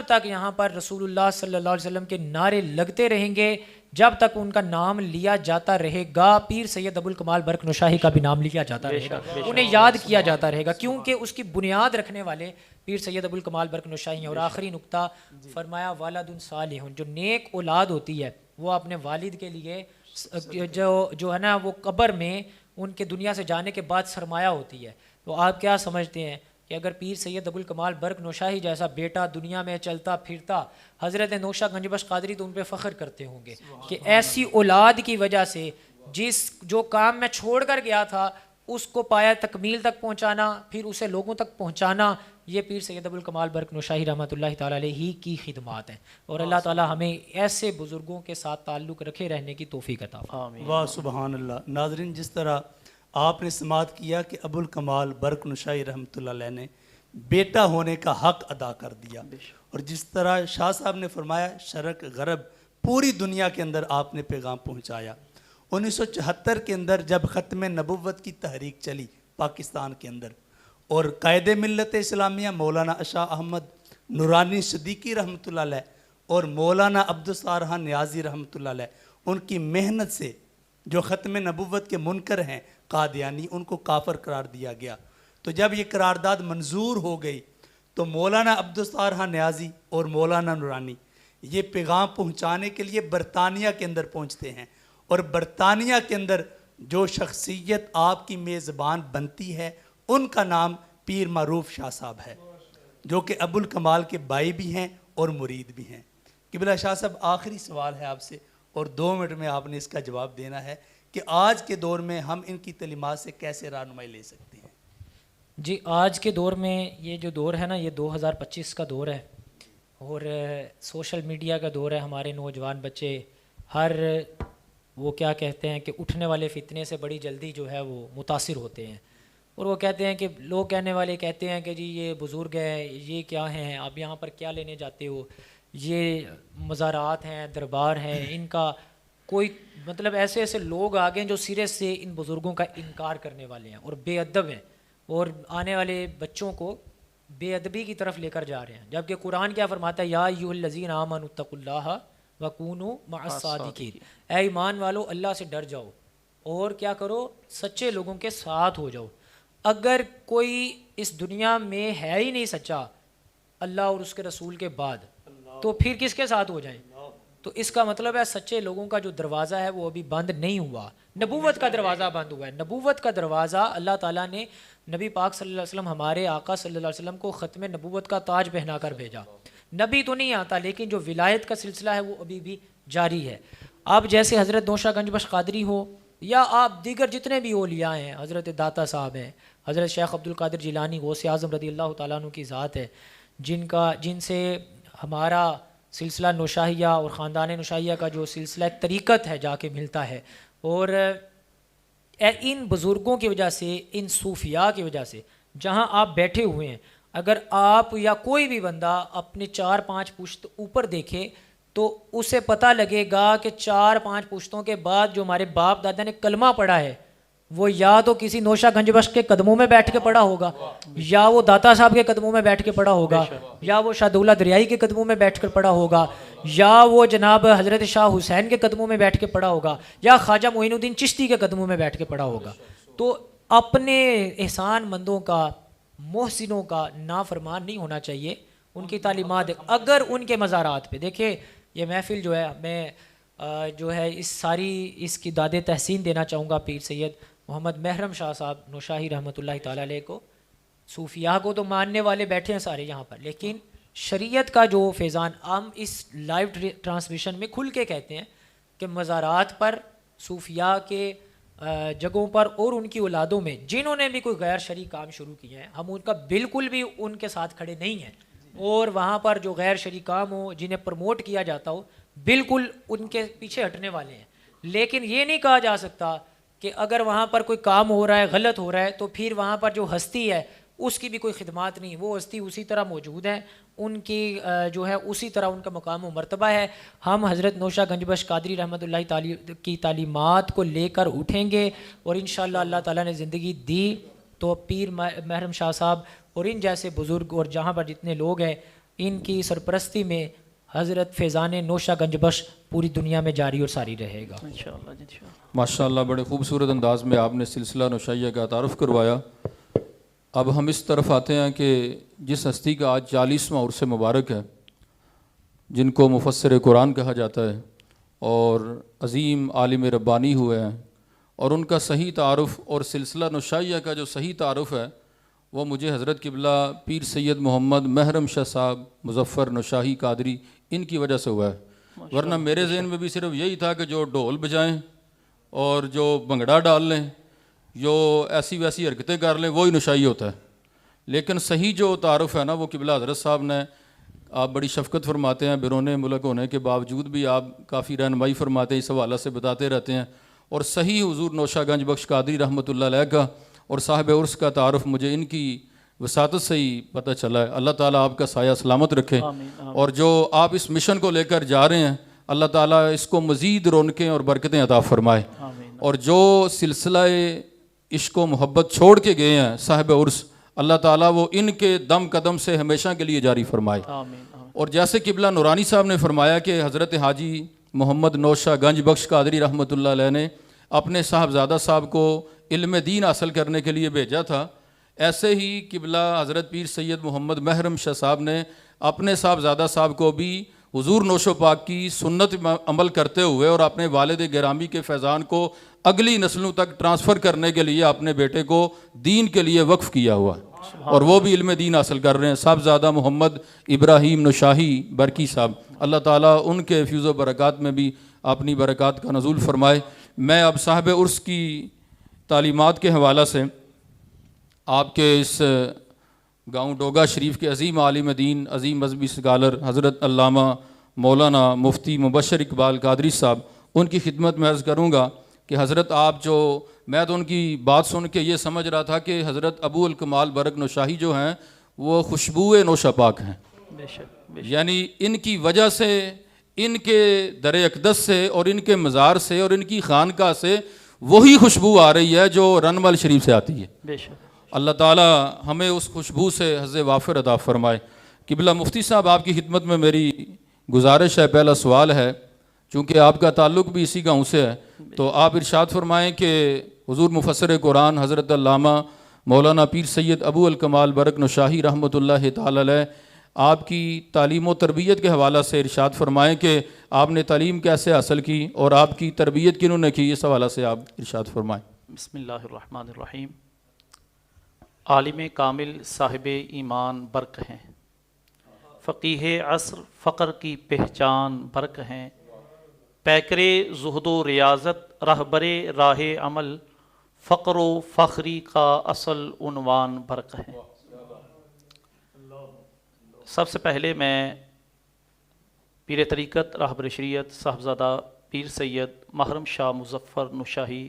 تک یہاں پر رسول اللہ صلی اللہ علیہ وسلم کے نعرے لگتے رہیں گے, جب تک ان کا نام لیا جاتا رہے گا, پیر سید ابو الکمال برق نوشاہی کا بھی نام لیا جاتا رہے گا, انہیں یاد کیا جاتا رہے گا, کیونکہ اس کی بنیاد رکھنے والے پیر سید ابو الکمال برق نوشاہی ہیں. اور آخری نقطہ فرمایا ولد صالح, جو نیک اولاد ہوتی ہے وہ اپنے والد کے لیے جو ہے نا وہ قبر میں ان کے دنیا سے جانے کے بعد سرمایہ ہوتی ہے. تو آپ کیا سمجھتے ہیں کہ اگر پیر سید ابو الکمال برق نوشاہی جیسا بیٹا دنیا میں چلتا پھرتا, حضرت نوشہ گنج بخش قادری تو ان پہ فخر کرتے ہوں گے کہ ایسی اولاد کی وجہ سے جو کام میں چھوڑ کر گیا تھا اس کو پایا تکمیل تک پہنچانا, پھر اسے لوگوں تک پہنچانا, یہ پیر سید ابو الکمال برق نوشاہی رحمۃ اللہ تعالی علیہ ہی کی خدمات ہیں. اور اللہ تعالی ہمیں ایسے بزرگوں کے ساتھ تعلق رکھے رہنے کی توفیق عطا فرمائے. واہ سبحان اللہ. ناظرین, جس طرح آپ نے سماعت کیا کہ ابو الکمال برق نوشاہی رحمۃ اللہ علیہ نے بیٹا ہونے کا حق ادا کر دیا, اور جس طرح شاہ صاحب نے فرمایا شرق غرب پوری دنیا کے اندر آپ نے پیغام پہنچایا. 1974 کے اندر جب ختم نبوت کی تحریک چلی پاکستان کے اندر, اور قائد ملت اسلامیہ مولانا اشا احمد نورانی صدیقی رحمۃ اللہ علیہ اور مولانا عبدالستار نیازی رحمۃ اللہ علیہ، ان کی محنت سے جو ختم نبوت کے منکر ہیں قادیانی، ان کو کافر قرار دیا گیا۔ تو جب یہ قرارداد منظور ہو گئی تو مولانا عبدالستار نیازی اور مولانا نورانی یہ پیغام پہنچانے کے لیے برطانیہ کے اندر پہنچتے ہیں، اور برطانیہ کے اندر جو شخصیت آپ کی میزبان بنتی ہے ان کا نام پیر معروف شاہ صاحب ہے، جو کہ ابو الکمال کے بھائی بھی ہیں اور مرید بھی ہیں۔ قبلہ شاہ صاحب، آخری سوال ہے آپ سے، اور 2 منٹ میں آپ نے اس کا جواب دینا ہے کہ آج کے دور میں ہم ان کی تعلیمات سے کیسے رہنمائی لے سکتے ہیں؟ جی، آج کے دور میں یہ جو دور ہے نا، یہ 2025 کا دور ہے، اور سوشل میڈیا کا دور ہے۔ ہمارے نوجوان بچے ہر وہ کیا کہتے ہیں کہ اٹھنے والے فتنے سے بڑی جلدی جو ہے وہ متاثر ہوتے ہیں، اور وہ کہتے ہیں کہ لوگ کہنے والے کہتے ہیں کہ جی یہ بزرگ ہیں، یہ کیا ہیں، آپ یہاں پر کیا لینے جاتے ہو، یہ مزارات ہیں، دربار ہیں، ان کا کوئی مطلب ایسے ایسے لوگ آ گئے ہیں جو سرے سے ان بزرگوں کا انکار کرنے والے ہیں اور بے ادب ہیں، اور آنے والے بچوں کو بے ادبی کی طرف لے کر جا رہے ہیں۔ جبکہ قرآن کیا فرماتا ہے؟ یا ایھا الذین آمنوا اتقوا اللہ وکونوا مع الصادقین، اے ایمان والو اللہ سے ڈر جاؤ اور کیا کرو؟ سچے لوگوں کے ساتھ ہو جاؤ۔ اگر کوئی اس دنیا میں ہے ہی نہیں سچا اللہ اور اس کے رسول کے بعد، تو پھر کس کے ساتھ ہو جائیں؟ تو اس کا مطلب ہے سچے لوگوں کا جو دروازہ ہے وہ ابھی بند نہیں ہوا، نبوت کا دروازہ بند ہوا ہے۔ نبوت کا دروازہ اللہ تعالیٰ نے نبی پاک صلی اللہ علیہ وسلم، ہمارے آقا صلی اللہ علیہ وسلم کو ختم نبوت کا تاج پہنا کر بھیجا۔ نبی تو نہیں آتا، لیکن جو ولایت کا سلسلہ ہے وہ ابھی بھی جاری ہے۔ آپ جیسے حضرت نوشہ گنج بخش قادری ہو، یا آپ دیگر جتنے بھی اولیاء ہیں، حضرت داتا صاحب ہیں، حضرت شیخ عبد القادر جیلانی غوث اعظم رضی اللہ تعالیٰ عنہ کی ذات ہے، جن سے ہمارا سلسلہ نوشاہیہ اور خاندان نوشاہیہ کا جو سلسلہ طریقت ہے جا کے ملتا ہے، اور ان بزرگوں کی وجہ سے، ان صوفیاء کی وجہ سے جہاں آپ بیٹھے ہوئے ہیں، اگر آپ یا کوئی بھی بندہ اپنے 4-5 پشت اوپر دیکھے تو اسے پتہ لگے گا کہ 4-5 پشتوں کے بعد جو ہمارے باپ دادا نے کلمہ پڑھا ہے وہ یا تو کسی نوشہ گنج بخش کے قدموں میں بیٹھ کے پڑھا ہوگا، یا وہ داتا صاحب کے قدموں میں بیٹھ کے پڑھا ہوگا، یا وہ شاہ دولہ دریائی کے قدموں میں بیٹھ کر پڑھا ہوگا، یا وہ جناب حضرت شاہ حسین کے قدموں میں بیٹھ کے پڑھا ہوگا، یا خواجہ معین الدین چشتی کے قدموں میں بیٹھ کے پڑھا ہوگا۔ تو اپنے احسان مندوں کا، محسنوں کا نافرمان نہیں ہونا چاہیے، ان کی تعلیمات اگر ان کے مزارات پہ دیکھیں، یہ محفل جو ہے میں جو ہے اس کی داد تحسین دینا چاہوں گا پیر سید محمد محرم شاہ صاحب نوشاہی رحمۃ اللہ تعالیٰ علیہ کو۔ صوفیاء کو تو ماننے والے بیٹھے ہیں سارے یہاں پر، لیکن شریعت کا جو فیضان ہم اس لائیو ٹرانسمیشن میں کھل کے کہتے ہیں کہ مزارات پر، صوفیاء کے جگہوں پر اور ان کی اولادوں میں جنہوں نے بھی کوئی غیر شرعی کام شروع کیے ہیں، ہم ان کا بالکل بھی ان کے ساتھ کھڑے نہیں ہیں، اور وہاں پر جو غیر شرعی کام ہو، جنہیں پروموٹ کیا جاتا ہو، بالکل ان کے پیچھے ہٹنے والے ہیں۔ لیکن یہ نہیں کہا جا سکتا کہ اگر وہاں پر کوئی کام ہو رہا ہے، غلط ہو رہا ہے، تو پھر وہاں پر جو ہستی ہے اس کی بھی کوئی خدمات نہیں، وہ ہستی اسی طرح موجود ہے، ان کی جو ہے اسی طرح ان کا مقام و مرتبہ ہے۔ ہم حضرت نوشہ گنج بخش قادری رحمۃ اللہ تعالی کی تعلیمات کو لے کر اٹھیں گے، اور انشاءاللہ اللہ تعالیٰ نے زندگی دی تو پیر محرم شاہ صاحب اور ان جیسے بزرگ اور جہاں پر جتنے لوگ ہیں، ان کی سرپرستی میں حضرت فیضان نوشہ گنج بخش پوری دنیا میں جاری اور ساری رہے گا انشاءاللہ جی انشاءاللہ۔ ماشاءاللہ بڑے خوبصورت انداز میں آپ نے سلسلہ نوشاہیہ کا تعارف کروایا۔ اب ہم اس طرف آتے ہیں کہ جس ہستی کا آج 40واں عرس مبارک ہے، جن کو مفسر قرآن کہا جاتا ہے اور عظیم عالم ربانی ہوئے ہیں، اور ان کا صحیح تعارف اور سلسلہ نوشاہیہ کا جو صحیح تعارف ہے وہ مجھے حضرت قبلہ پیر سید محمد محرم شاہ صاحب مظفر نوشاہی قادری ان کی وجہ سے ہوا ہے، ورنہ میرے ذہن میں بھی صرف یہی تھا کہ جو ڈھول بجائیں اور جو بھنگڑا ڈال لیں، جو ایسی ویسی حرکتیں کر لیں، وہی نوشاہی ہوتا ہے۔ لیکن صحیح جو تعارف ہے نا وہ قبلہ حضرت صاحب نے، آپ بڑی شفقت فرماتے ہیں، بیرون ملک ہونے کے باوجود بھی آپ کافی رہنمائی فرماتے ہیں، اس حوالہ سے بتاتے رہتے ہیں، اور صحیح حضور نوشہ گنج بخش قادری رحمۃ اللہ علیہ کا اور صاحب عرس کا تعارف مجھے ان کی وساطت سے ہی پتہ چلا ہے۔ اللہ تعالیٰ آپ کا سایہ سلامت رکھے، اور جو آپ اس مشن کو لے کر جا رہے ہیں اللہ تعالیٰ اس کو مزید رونقیں اور برکتیں عطا فرمائے، اور جو سلسلہ عشق و محبت چھوڑ کے گئے ہیں صاحب عرس، اللہ تعالیٰ وہ ان کے دم قدم سے ہمیشہ کے لیے جاری فرمائے۔ آمین آمین۔ اور جیسے قبلہ نورانی صاحب نے فرمایا کہ حضرت حاجی محمد نوشہ گنج بخش قادری رحمۃ اللہ علیہ نے اپنے صاحبزادہ صاحب کو علم دین حاصل کرنے کے لیے بھیجا تھا، ایسے ہی قبلہ حضرت پیر سید محمد محرم شاہ صاحب نے اپنے صاحبزادہ صاحب کو بھی حضور نوش و پاک کی سنت عمل کرتے ہوئے اور اپنے والد گرامی کے فیضان کو اگلی نسلوں تک ٹرانسفر کرنے کے لیے اپنے بیٹے کو دین کے لیے وقف کیا ہوا ہے، اور وہ بھی علم دین حاصل کر رہے ہیں۔ صاحبزادہ محمد ابراہیم نشاہی برکی صاحب، اللہ تعالیٰ ان کے فیض و برکات میں بھی اپنی برکات کا نزول فرمائے۔ میں اب صاحب عرس کی تعلیمات کے حوالہ سے آپ کے اس گاؤں ڈوگا شریف کے عظیم عالم دین، عظیم مذہبی اسکالر حضرت علامہ مولانا مفتی مبشر اقبال قادری صاحب، ان کی خدمت میں عرض کروں گا کہ حضرت آپ جو، میں تو ان کی بات سن کے یہ سمجھ رہا تھا کہ حضرت ابو الکمال برک نوشاہی جو ہیں وہ خوشبوئے نوشہ پاک ہیں، بے شک بے شک۔ یعنی ان کی وجہ سے، ان کے در اقدس سے اور ان کے مزار سے اور ان کی خانقاہ سے وہی خوشبو آ رہی ہے جو رنمل شریف سے آتی ہے۔ بے شک۔ اللہ تعالیٰ ہمیں اس خوشبو سے حظ وافر عطا فرمائے۔ قبلہ مفتی صاحب، آپ کی خدمت میں میری گزارش ہے، پہلا سوال ہے، چونکہ آپ کا تعلق بھی اسی گاؤں سے ہے، تو آپ ارشاد فرمائیں کہ حضور مفسر قرآن حضرت علامہ مولانا پیر سید ابو الکمال برک نوشاہی رحمۃ اللہ تعالی علیہ، آپ کی تعلیم و تربیت کے حوالہ سے ارشاد فرمائیں کہ آپ نے تعلیم کیسے حاصل کی اور آپ کی تربیت کنہوں نے کی، اس حوالہ سے آپ ارشاد فرمائیں۔ بسم اللہ الرحمن الرحیم۔ عالم کامل صاحب ایمان برق ہیں، فقیہ عصر فقر کی پہچان برق ہیں، پیکرے زہد و ریاضت رہبرے راہ عمل، فقر و فخری کا اصل عنوان برق ہیں۔ سب سے پہلے میں پیر طریقت راہبر شریعت صاحبزادہ پیر سید محرم شاہ مظفر نوشاہی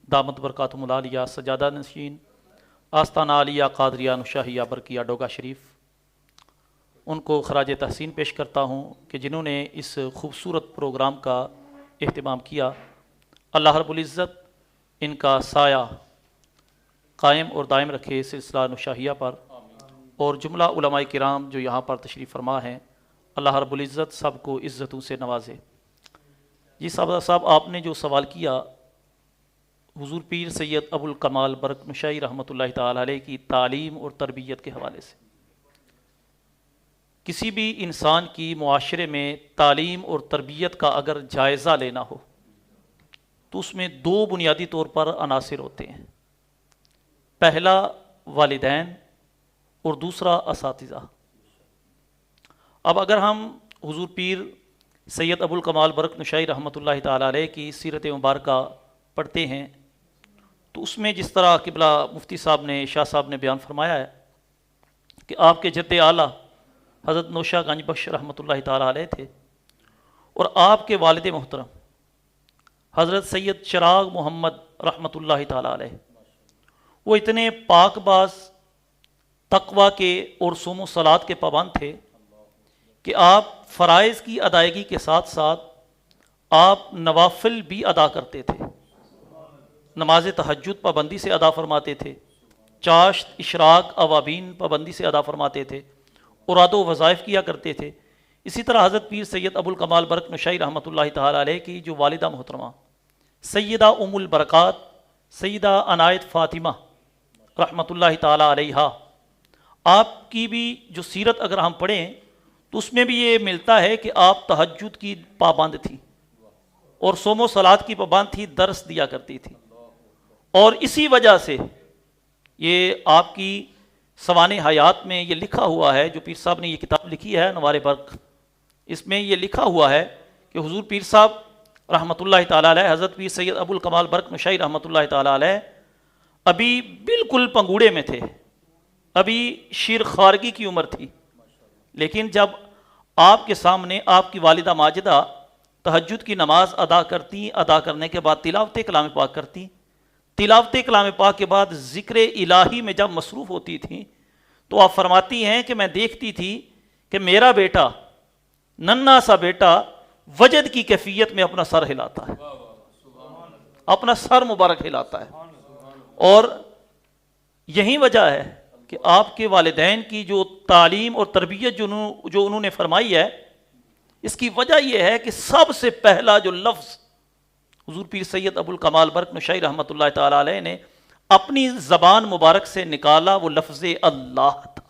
دامت برکاتہم العالیہ سجادہ نشین آستانہ عالیہ قادریہ نوشاہیہ برکیہ ڈوگا شریف، ان کو خراج تحسین پیش کرتا ہوں کہ جنہوں نے اس خوبصورت پروگرام کا اہتمام کیا۔ اللہ رب العزت ان کا سایہ قائم اور دائم رکھے سلسلہ نوشاہیہ پر، اور جملہ علماء کرام جو یہاں پر تشریف فرما ہیں، اللہ رب العزت سب کو عزتوں سے نوازے۔ جی صاحب، آپ نے جو سوال کیا حضور پیر سید ابو الکمال برک نوشاہی رحمۃ اللہ تعالی علیہ کی تعلیم اور تربیت کے حوالے سے، کسی بھی انسان کی معاشرے میں تعلیم اور تربیت کا اگر جائزہ لینا ہو تو اس میں دو بنیادی طور پر عناصر ہوتے ہیں، پہلا والدین اور دوسرا اساتذہ۔ اب اگر ہم حضور پیر سید ابو الکمال برک نوشاہی رحمۃ اللہ تعالی علیہ کی سیرت مبارکہ پڑھتے ہیں تو اس میں جس طرح قبلہ مفتی صاحب نے، شاہ صاحب نے بیان فرمایا ہے کہ آپ کے جد اعلیٰ حضرت نوشہ گنج بخش رحمۃ اللہ تعالی علیہ تھے، اور آپ کے والد محترم حضرت سید چراغ محمد رحمۃ اللہ تعالی علیہ، وہ اتنے پاک باز، تقوی کے اور صوم و صلات کے پابند تھے کہ آپ فرائض کی ادائیگی کے ساتھ ساتھ آپ نوافل بھی ادا کرتے تھے۔ نماز تہجد پابندی سے ادا فرماتے تھے، چاشت، اشراق، اوابین پابندی سے ادا فرماتے تھے، اوراد و وظائف کیا کرتے تھے۔ اسی طرح حضرت پیر سید ابو الکمال برک نوشاہی رحمۃ اللہ تعالی علیہ کی جو والدہ محترمہ سیدہ ام البرکات سیدہ عنایت فاطمہ رحمۃ اللہ تعالی علیہا، آپ کی بھی جو سیرت اگر ہم پڑھیں تو اس میں بھی یہ ملتا ہے کہ آپ تہجد کی پابند تھی اور صوم و صلات کی پابند تھی، درس دیا کرتی تھی، اور اسی وجہ سے یہ آپ کی سوانح حیات میں یہ لکھا ہوا ہے، جو پیر صاحب نے یہ کتاب لکھی ہے نوار برق، اس میں یہ لکھا ہوا ہے کہ حضور پیر صاحب رحمۃ اللہ تعالی علیہ، حضرت پیر سید ابو الکمال برک نوشاہی رحمۃ اللہ تعالی علیہ ابھی بالکل پنگوڑے میں تھے، ابھی شیر خارگی کی عمر تھی، لیکن جب آپ کے سامنے آپ کی والدہ ماجدہ تہجد کی نماز ادا کرتی، ادا کرنے کے بعد تلاوت کلام پاک کرتی، تلاوت کلام پاک کے بعد ذکر الہی میں جب مصروف ہوتی تھیں تو آپ فرماتی ہیں کہ میں دیکھتی تھی کہ میرا بیٹا، ننھا سا بیٹا، وجد کی کیفیت میں اپنا سر ہلاتا ہے، اپنا سر مبارک ہلاتا ہے، اور یہی وجہ ہے کہ آپ کے والدین کی جو تعلیم اور تربیت جو انہوں نے فرمائی ہے، اس کی وجہ یہ ہے کہ سب سے پہلا جو لفظ حضور پیر سید ابو الکمال برق نشائی رحمۃ اللہ تعالی علیہ نے اپنی زبان مبارک سے نکالا وہ لفظ اللہ تھا،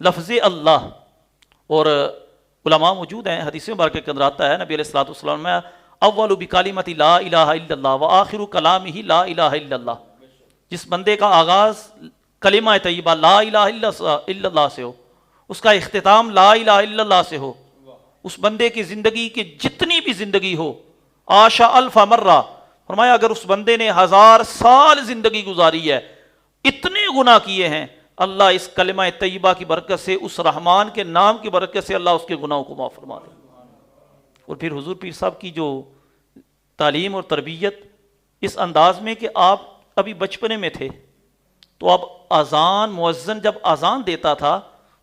لفظ اللہ. اور علماء موجود ہیں، حدیث مبارکہ کے اندر آتا ہے نبی علیہ الصلوۃ والسلام میں اول بکلمۃ لا الہ الا اللہ وآخر کلامہ لا الہ الا اللہ. جس بندے کا آغاز کلمہ طیبہ لا الہ الا اللہ سے ہو، اس کا اختتام لا الہ الا اللہ سے ہو، اس بندے کی زندگی کی جتنی بھی زندگی ہو، عاشا الف مرہ، فرمایا اگر اس بندے نے 1000 سال زندگی گزاری ہے، اتنے گناہ کیے ہیں، اللہ اس کلمہ طیبہ کی برکت سے، اس رحمان کے نام کی برکت سے اللہ اس کے گناہوں کو معاف فرما دے. اور پھر حضور پیر صاحب کی جو تعلیم اور تربیت اس انداز میں کہ آپ ابھی بچپنے میں تھے تو اب اذان مؤذن جب اذان دیتا تھا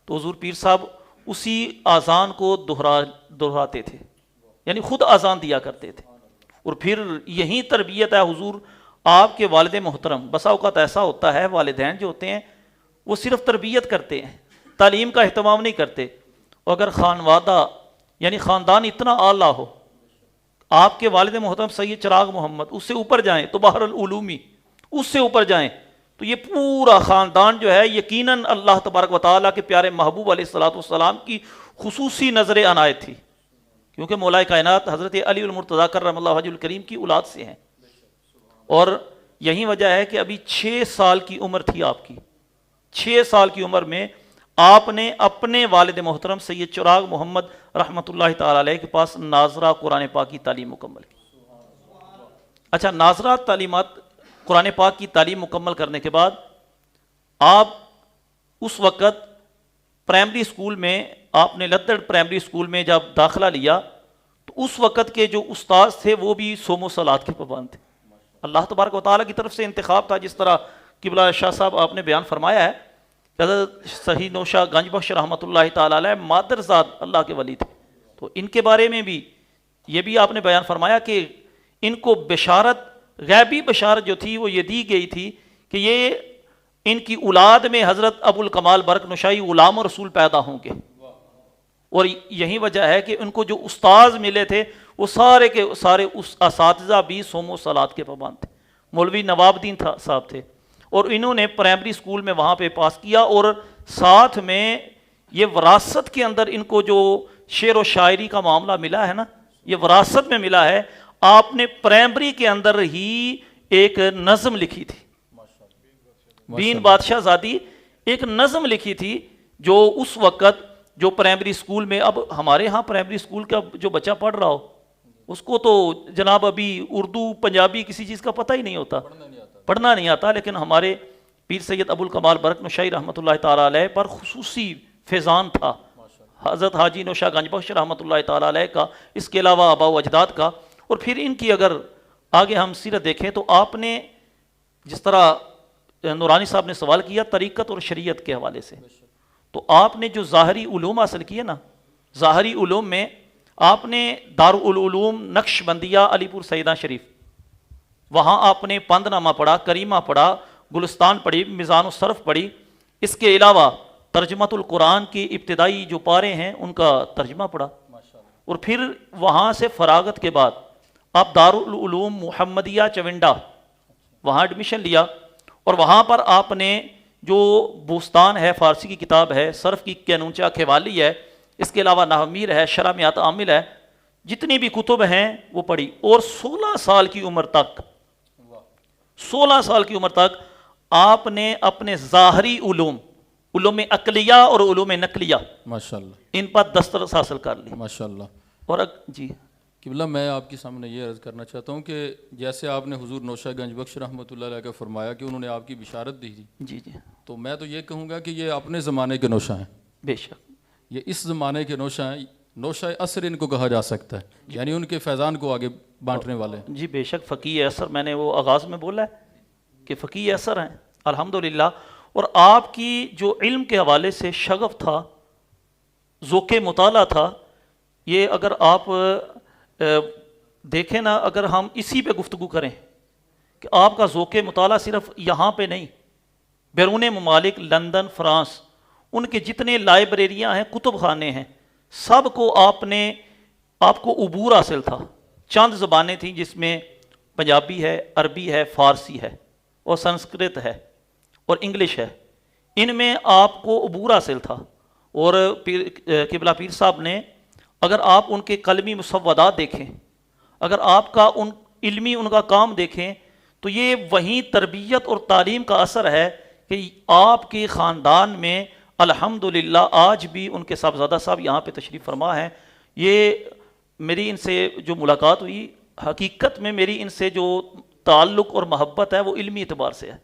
تو حضور پیر صاحب اسی اذان کو دہراتے تھے، یعنی خود اذان دیا کرتے تھے. اور پھر یہی تربیت ہے حضور آپ کے والد محترم. بسا اوقات ایسا ہوتا ہے والدین جو ہوتے ہیں وہ صرف تربیت کرتے ہیں، تعلیم کا اہتمام نہیں کرتے. اور اگر خانوادہ یعنی خاندان اتنا اعلیٰ ہو، آپ کے والد محترم سید چراغ محمد، اس سے اوپر جائیں تو بحر العلومی، اس سے اوپر جائیں تو یہ پورا خاندان جو ہے یقیناً اللہ تبارک و تعالیٰ کے پیارے محبوب علیہ الصلوۃ والسلام کی خصوصی نظر عنایت تھی، کیونکہ مولا کائنات حضرت علی المرتضیٰ کرم اللہ وجہ الکریم کی اولاد سے ہیں. اور یہی وجہ ہے کہ ابھی 6 سال کی عمر تھی آپ کی، 6 سال کی عمر میں آپ نے اپنے والد محترم سید چراغ محمد رحمۃ اللہ تعالی علیہ کے پاس ناظرہ قرآن پاک کی تعلیم مکمل کی. اچھا، ناظرہ تعلیمات قرآن پاک کی تعلیم مکمل کرنے کے بعد آپ اس وقت پرائمری اسکول میں، آپ نے لدڑ پرائمری اسکول میں جب داخلہ لیا تو اس وقت کے جو استاذ تھے وہ بھی صوم و صلات کے پابند تھے. اللہ تبارک و تعالیٰ کی طرف سے انتخاب تھا. جس طرح قبلہ شاہ صاحب آپ نے بیان فرمایا ہے، حضرت صحیح نوشہ گنج بخش رحمۃ اللہ تعالی علیہ مادرزاد اللہ کے ولی تھے، تو ان کے بارے میں بھی یہ بھی آپ نے بیان فرمایا کہ ان کو بشارت، غیبی بشارت جو تھی وہ یہ دی گئی تھی کہ یہ ان کی اولاد میں حضرت ابو الکمال برق نشائی غلام رسول پیدا ہوں گے. اور یہی وجہ ہے کہ ان کو جو استاذ ملے تھے وہ سارے کے سارے اس اساتذہ بھی صوم و صلات کے پابند تھے. مولوی نواب الدین صاحب تھے اور انہوں نے پرائمری اسکول میں وہاں پہ پاس کیا، اور ساتھ میں یہ وراثت کے اندر ان کو جو شعر و شاعری کا معاملہ ملا ہے نا، یہ وراثت میں ملا ہے. آپ نے پرائمری کے اندر ہی ایک نظم لکھی تھی، بین بادشاہ زادی ایک نظم لکھی تھی جو اس وقت جو پرائمری اسکول میں، اب ہمارے ہاں پرائمری اسکول کا جو بچہ پڑھ رہا ہو اس کو تو جناب ابھی اردو پنجابی کسی چیز کا پتہ ہی نہیں ہوتا، پڑھنا نہیں آتا. لیکن ہمارے پیر سید ابو الکمال برق نشائی رحمۃ اللہ تعالی علیہ پر خصوصی فیضان تھا، حضرت حاجی نوشہ گنج بخش رحمۃ اللہ تعالی علیہ کا، اس کے علاوہ آباء و اجداد کا. اور پھر ان کی اگر آگے ہم سیرت دیکھیں تو آپ نے جس طرح نورانی صاحب نے سوال کیا طریقت اور شریعت کے حوالے سے، تو آپ نے جو ظاہری علوم حاصل کیے نا، ظاہری علوم میں آپ نے دارالعلوم نقش بندیہ علی پور سیدہ شریف، وہاں آپ نے پند نامہ پڑھا، کریمہ پڑھا، گلستان پڑھی، میزان الصرف پڑھی. اس کے علاوہ ترجمۃ القرآن کی ابتدائی جو پارے ہیں ان کا ترجمہ پڑھا. اور پھر وہاں سے فراغت کے بعد آپ دارالعلوم محمدیہ چونڈا وہاں ایڈمیشن لیا، اور وہاں پر آپ نے جو بوستان ہے، فارسی کی کتاب ہے، صرف کی کینونچہ کھوالی ہے، اس کے علاوہ نحومیر ہے، شرح میات عامل ہے، جتنی بھی کتب ہیں وہ پڑھی. اور 16 سال کی عمر تک 16 سال کی عمر تک آپ نے اپنے ظاہری علوم، علوم عقلیہ اور علوم نقلیہ، ماشاءاللہ، ان پر دسترس حاصل کر لی. ماشاءاللہ. اور جی قبلہ، میں آپ کے سامنے یہ عرض کرنا چاہتا ہوں کہ جیسے آپ نے حضور نوشہ گنج بخش رحمۃ اللہ علیہ کا فرمایا کہ انہوں نے آپ کی بشارت دی تھی، جی جی تو میں تو یہ کہوں گا کہ یہ اپنے زمانے کے نوشہ ہیں، بے شک، یہ اس زمانے کے نوشہ ہیں. نوشہ عصر ان کو کہا جا سکتا ہے، یعنی ان کے فیضان کو آگے بانٹنے والے. جی بے شک، فقیہ اثر، میں نے وہ آغاز میں بولا ہے کہ فقیہ اثر ہیں الحمدللہ. اور آپ کی جو علم کے حوالے سے شغف تھا، ذوق مطالعہ تھا، یہ اگر آپ دیکھیں نا، اگر ہم اسی پہ گفتگو کریں کہ آپ کا ذوق مطالعہ صرف یہاں پہ نہیں بیرون ممالک، لندن، فرانس، ان کے جتنے لائبریریاں ہیں، کتب خانے ہیں، سب کو آپ کو عبور حاصل تھا۔ چند زبانیں تھیں جس میں پنجابی ہے، عربی ہے، فارسی ہے اور سنسکرت ہے اور انگلش ہے، ان میں آپ کو عبور حاصل تھا۔ اور قبلہ پیر صاحب نے، اگر آپ ان کے قلمی مسودات دیکھیں، اگر آپ کا ان کا کام دیکھیں، تو یہ وہیں تربیت اور تعلیم کا اثر ہے کہ آپ کے خاندان میں الحمدللہ آج بھی ان کے صاحبزادہ صاحب یہاں پہ تشریف فرما ہیں۔ یہ میری ان سے جو ملاقات ہوئی، حقیقت میں میری ان سے جو تعلق اور محبت ہے وہ علمی اعتبار سے ہے۔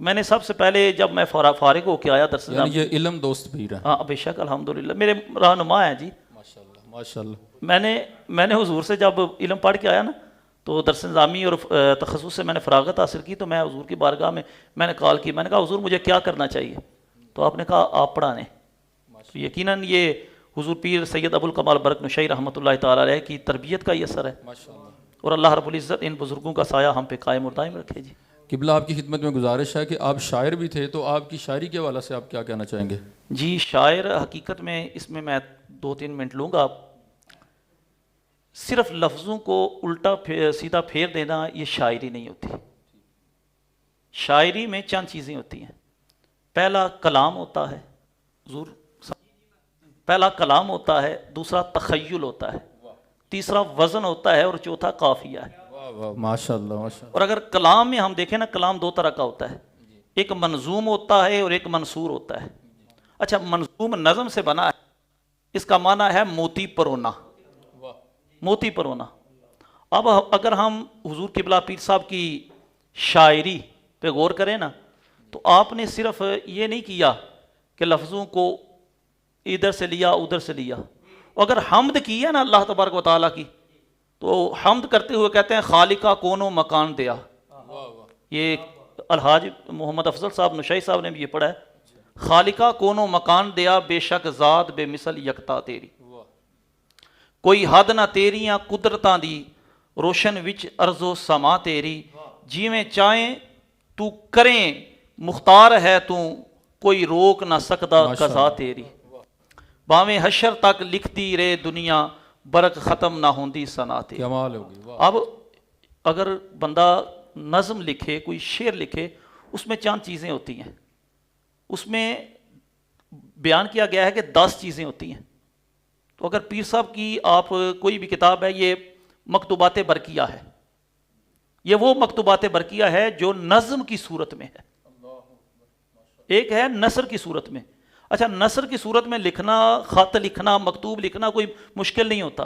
میں نے سب سے پہلے جب میں فارغ ہو کے آیا درس، یعنی یہ علم دوست پیر ہیں۔ ہاں بے شک الحمدللہ میرے رہنما ہیں جی۔ ماشاءاللہ ماشاءاللہ۔ میں نے حضور سے جب علم پڑھ کے آیا نا، تو درس نظامی اور تخصص سے میں نے فراغت حاصل کی، تو میں حضور کی بارگاہ میں نے کال کی، میں نے کہا حضور مجھے کیا کرنا چاہیے؟ تو آپ نے کہا آپ پڑھانے۔ تو یقیناً یہ حضور پیر سید ابو الکمال برق نشئی رحمۃ اللہ تعالیٰ علیہ کی تربیت کا ہی اثر ہے، اور اللہ رب العزت ان بزرگوں کا سایہ ہم پہ قائم اور دائم رکھے جی۔ قبلہ آپ کی خدمت میں گزارش ہے کہ آپ شاعر بھی تھے، تو آپ کی شاعری کے حوالے سے آپ کیا کہنا چاہیں گے؟ جی شاعر حقیقت میں اس میں 2-3 منٹ لوں گا۔ صرف لفظوں کو الٹا سیدھا پھیر دینا یہ شاعری نہیں ہوتی۔ شاعری میں چند چیزیں ہوتی ہیں۔ پہلا کلام ہوتا ہے، پہلا کلام ہوتا ہے، دوسرا تخیل ہوتا ہے، تیسرا وزن ہوتا ہے، اور چوتھا قافیہ ہے۔ ماشاءاللہ ماشاءاللہ۔ اور اگر کلام میں ہم دیکھیں نا، کلام 2 طرح کا ہوتا ہے، ایک منظوم ہوتا ہے اور ایک منثور ہوتا ہے۔ اچھا، منظوم نظم سے بنا ہے، اس کا معنی ہے موتی پرونا، موتی پرونا۔ اب اگر ہم حضور قبلہ پیر صاحب کی شاعری پہ غور کریں نا، تو آپ نے صرف یہ نہیں کیا کہ لفظوں کو ادھر سے لیا ادھر سے لیا، اگر حمد کی ہے نا اللہ تبارک و تعالیٰ کی، تو حمد کرتے ہوئے کہتے ہیں خالقہ کون و مکان دیا۔ یہ الحاج محمد افضل صاحب نشئی صاحب نے بھی یہ پڑھا ہے، خالقہ کون و مکان دیا، بے شک ذات بے مثل یکتا تیری، کوئی حد نہ تیریاں قدرتاں دی، روشن وچ ارض و سما تیری، جیویں چاہیں تو کریں مختار ہے تو، کوئی روک نہ سکدا قضا تیری، باویں حشر تک لکھتی رے دنیا، برق ختم نہ ہوندی ثنا تیری۔ کمال ہوگی۔ اب اگر بندہ نظم لکھے، کوئی شعر لکھے، اس میں چند چیزیں ہوتی ہیں، اس میں بیان کیا گیا ہے کہ 10 چیزیں ہوتی ہیں۔ تو اگر پیر صاحب کی آپ کوئی بھی کتاب ہے، یہ مکتوبات برقیہ ہے، یہ وہ مکتوبات برقیہ ہے جو نظم کی صورت میں ہے، ایک ہے نثر کی صورت میں۔ اچھا، نثر کی صورت میں لکھنا، خط لکھنا، مکتوب لکھنا کوئی مشکل نہیں ہوتا،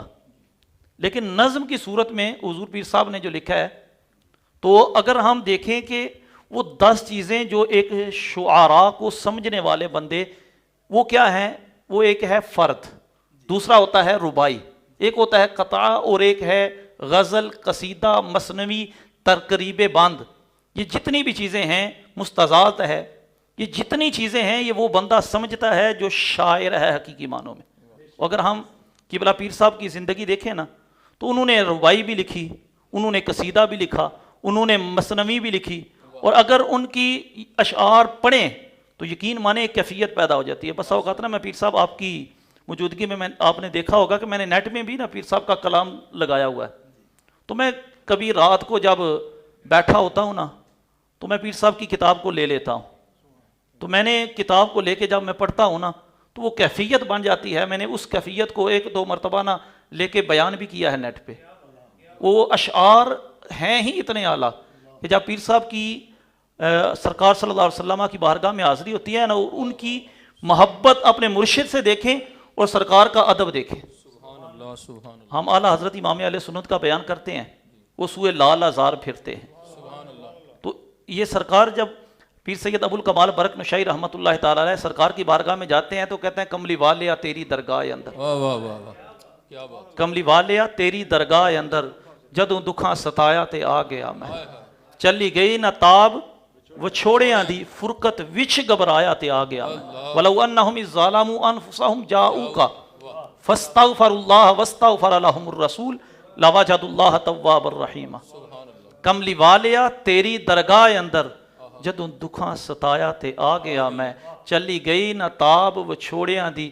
لیکن نظم کی صورت میں حضور پیر صاحب نے جو لکھا ہے، تو اگر ہم دیکھیں کہ وہ 10 چیزیں جو ایک شعراء کو سمجھنے والے بندے، وہ کیا ہیں؟ وہ ایک ہے فرد، دوسرا ہوتا ہے ربائی، ایک ہوتا ہے قطعہ، اور ایک ہے غزل، قصیدہ، مثنوی، ترکریب بند۔ یہ جتنی بھی چیزیں ہیں، مستضاد ہے، یہ جتنی چیزیں ہیں یہ وہ بندہ سمجھتا ہے جو شاعر ہے حقیقی معنوں میں۔ اگر ہم قبلہ پیر صاحب کی زندگی دیکھیں نا، تو انہوں نے ربائی بھی لکھی، انہوں نے قصیدہ بھی لکھا، انہوں نے مثنوی بھی لکھی، اور اگر ان کی اشعار پڑھیں تو یقین مانے ایک کیفیت پیدا ہو جاتی ہے۔ بس اوقات نا میں پیر صاحب آپ کی موجودگی میں آپ نے دیکھا ہوگا کہ میں نے نیٹ میں بھی نا پیر صاحب کا کلام لگایا ہوا ہے، تو میں کبھی رات کو جب بیٹھا ہوتا ہوں نا، تو میں پیر صاحب کی کتاب کو لے لیتا ہوں، تو میں نے کتاب کو لے کے جب میں پڑھتا ہوں نا، تو وہ کیفیت بن جاتی ہے۔ میں نے اس کیفیت کو 1-2 مرتبہ نا لے کے بیان بھی کیا ہے نیٹ پہ۔ وہ اشعار ہیں ہی اتنے اعلیٰ کہ جب پیر صاحب کی سرکار صلی اللہ علیہ وسلم کی بارگاہ میں حاضری ہوتی ہے نا، ان کی محبت اپنے مرشد سے دیکھیں اور سرکار کا ادب دیکھیں۔ سبحان اللہ سبحان اللہ۔ ہم اعلیٰ حضرت امام اہل سنت کا بیان کرتے ہیں، وہ سوئے لال ازار پھرتے ہیں۔ تو یہ سرکار جب پیر سید ابو الکمال برق نشئی رحمۃ اللہ تعالیٰ علیہ سرکار کی بارگاہ میں جاتے ہیں، تو کہتے ہیں کملی والیا تیری درگاہ اندر، واہ واہ واہ واہ، کیا بات۔ کملی والیا تیری درگاہ اندر، جدوں دکھاں ستایا تے آ گیا میں، چلی گئی نہ تاب وہ چھوڑیاں دی، فرقت وچ گھبرایا تے آ گیا میں، ولو انہم اذ ظلموا انفسہم جاؤک فاستغفروا اللہ واستغفر لہم الرسول لوجدوا اللہ توابا رحیما۔ کملی والیا تیری درگاہ اندر، ਜਦੋਂ ਦੁੱਖਾਂ ਸਤਾਇਆ ਤੇ ਆ ਗਿਆ ਮੈਂ, ਚੱਲੀ ਗਈ ਨਾ ਤਾਬ ਵਿਛੋੜਿਆਂ ਦੀ,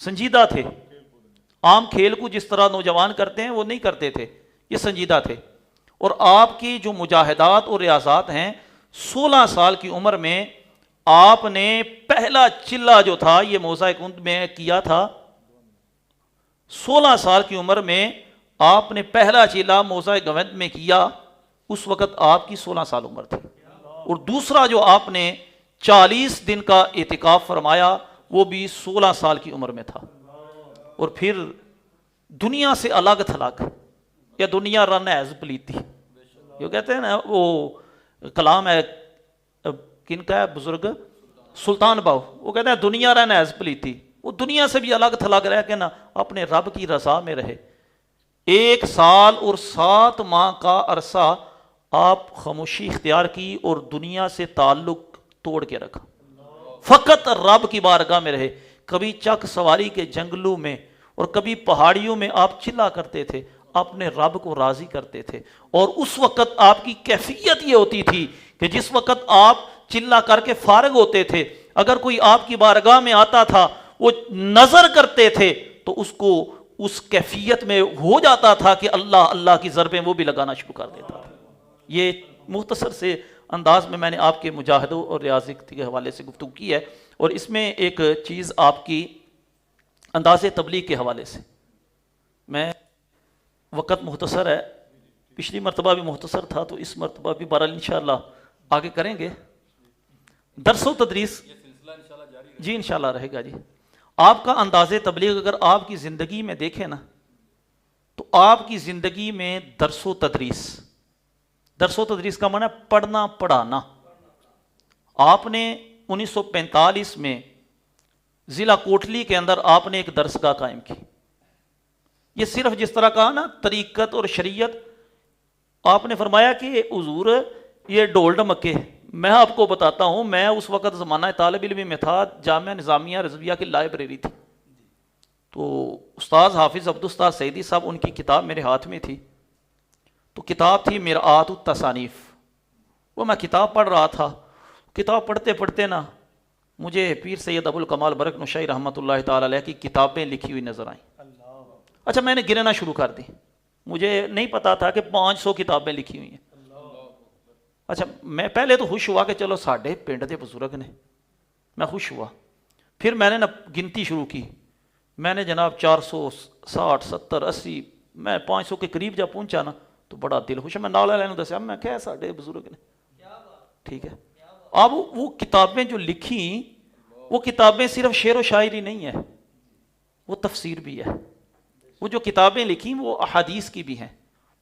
سنجیدہ تھے. عام کھیل کو جس طرح نوجوان کرتے ہیں وہ نہیں کرتے تھے, یہ سنجیدہ تھے. اور آپ کی جو مجاہدات اور ریاضات ہیں, 16 سال کی عمر میں آپ نے پہلا چلہ جو تھا یہ موضع کند میں کیا تھا. 16 سال کی عمر میں آپ نے پہلا چلہ موضع گوند میں کیا, اس وقت آپ کی 16 سال عمر تھی. اور دوسرا جو آپ نے 40 دن کا اعتکاف فرمایا وہ بھی 16 سال کی عمر میں تھا. اور پھر دنیا سے الگ تھلگ, یا دنیا رن ایز پلیتی, جو کہتے ہیں نا وہ کلام ہے کن کا ہے, بزرگ سلطان باؤ, وہ کہتے ہیں دنیا رن ایز پلیتی. وہ دنیا سے بھی الگ تھلگ رہ کے نا اپنے رب کی رضا میں رہے. 1 سال اور 7 ماہ کا عرصہ آپ خاموشی اختیار کی اور دنیا سے تعلق توڑ کے رکھا, فقط رب کی بارگاہ میں رہے. کبھی چک سواری کے جنگلوں میں اور کبھی پہاڑیوں میں آپ چلا کرتے تھے, اپنے رب کو راضی کرتے تھے. اور اس وقت آپ کی کیفیت یہ ہوتی تھی کہ جس وقت آپ چلا کر کے فارغ ہوتے تھے, اگر کوئی آپ کی بارگاہ میں آتا تھا وہ نظر کرتے تھے تو اس کو اس کیفیت میں ہو جاتا تھا کہ اللہ اللہ کی ضربیں وہ بھی لگانا شروع کر دیتا تھا. یہ مختصر سے انداز میں نے آپ کے مجاہدوں اور ریاضت کے حوالے سے گفتگو کی ہے. اور اس میں ایک چیز آپ کی انداز تبلیغ کے حوالے سے, میں وقت مختصر ہے, پچھلی مرتبہ بھی مختصر تھا تو اس مرتبہ بھی بہرحال انشاءاللہ آگے کریں گے. درس و تدریس جی انشاءاللہ رہے گا. جی آپ کا انداز تبلیغ اگر آپ کی زندگی میں دیکھیں نا تو آپ کی زندگی میں درس و تدریس کا معنی ہے پڑھنا پڑھانا. آپ نے 1945 میں ضلع کوٹلی کے اندر آپ نے ایک درسگاہ قائم کی. یہ صرف جس طرح کہا نا طریقت اور شریعت, آپ نے فرمایا کہ حضور یہ ڈھول ڈمکے, میں آپ کو بتاتا ہوں, میں اس وقت زمانہ طالب علم میں تھا, جامعہ نظامیہ رضویہ کی لائبریری تھی, تو استاذ حافظ عبد استاد سعیدی صاحب ان کی کتاب میرے ہاتھ میں تھی. تو کتاب تھی مرآت التصانیف, وہ میں کتاب پڑھ رہا تھا. کتاب پڑھتے پڑھتے نا مجھے پیر سید ابو الکمال برق نشائی رحمۃ اللہ تعالی علیہ کی کتابیں لکھی ہوئی نظر آئیں. اچھا میں نے گننا شروع کر دی, مجھے نہیں پتا تھا کہ 500 کتابیں لکھی ہوئی ہیں. اچھا میں پہلے تو خوش ہوا کہ چلو ساڈے پنڈ دے بزرگ نے, میں خوش ہوا. پھر میں نے نا گنتی شروع کی, میں نے جناب 460 70 80 میں 500 کے قریب جب پہنچا نا تو بڑا دل خوش ہے. میں نال والے دسیا, میں کیا ساڈے بزرگ نے, ٹھیک ہے. اب وہ کتابیں جو لکھی وہ کتابیں صرف شعر و شاعری نہیں ہے, وہ تفسیر بھی ہے. وہ جو کتابیں لکھی وہ احادیث کی بھی ہیں,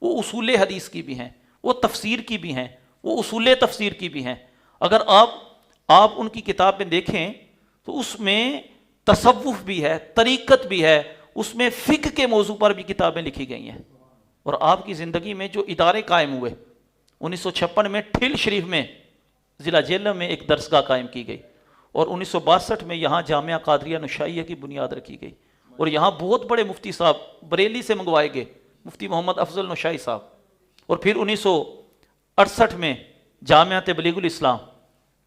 وہ اصول حدیث کی بھی ہیں, وہ تفسیر کی بھی ہیں, وہ اصول تفسیر کی بھی ہیں. اگر آپ ان کی کتابیں دیکھیں تو اس میں تصوف بھی ہے, طریقت بھی ہے, اس میں فقہ کے موضوع پر بھی کتابیں لکھی گئی ہیں. اور آپ کی زندگی میں جو ادارے قائم ہوئے, 1956 میں ٹھل شریف میں ضلع جیلم میں ایک درسگاہ قائم کی گئی, اور 1962 میں یہاں جامعہ قادریہ نشائیہ کی بنیاد رکھی گئی. اور یہاں بہت بڑے مفتی صاحب بریلی سے منگوائے گئے, مفتی محمد افضل نشائی صاحب. اور پھر 1968 میں جامعہ تبلیغ الاسلام,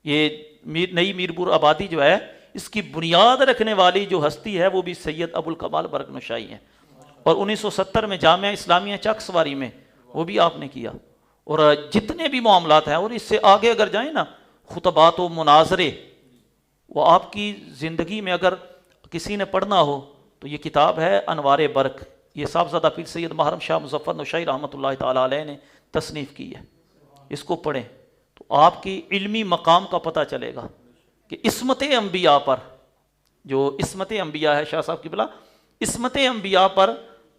یہ نئی میرپور آبادی جو ہے اس کی بنیاد رکھنے والی جو ہستی ہے وہ بھی سید ابو الکمال برق نشائی ہیں. اور 1970 میں جامعہ اسلامیہ چک سواری میں وہ بھی آپ نے کیا. اور جتنے بھی معاملات ہیں, اور اس سے آگے اگر جائیں نا خطبات و مناظرے, وہ آپ کی زندگی میں اگر کسی نے پڑھنا ہو تو یہ کتاب ہے انوار برق, یہ صاحبزادہ پیر سید محرم شاہ مظفر نشائی رحمۃ اللہ تعالی علیہ نے تصنیف کی ہے. اس کو پڑھیں تو آپ کی علمی مقام کا پتہ چلے گا کہ عصمت انبیاء پر, جو عصمت انبیاء ہے شاہ صاحب کی بلا, عصمت انبیاء پر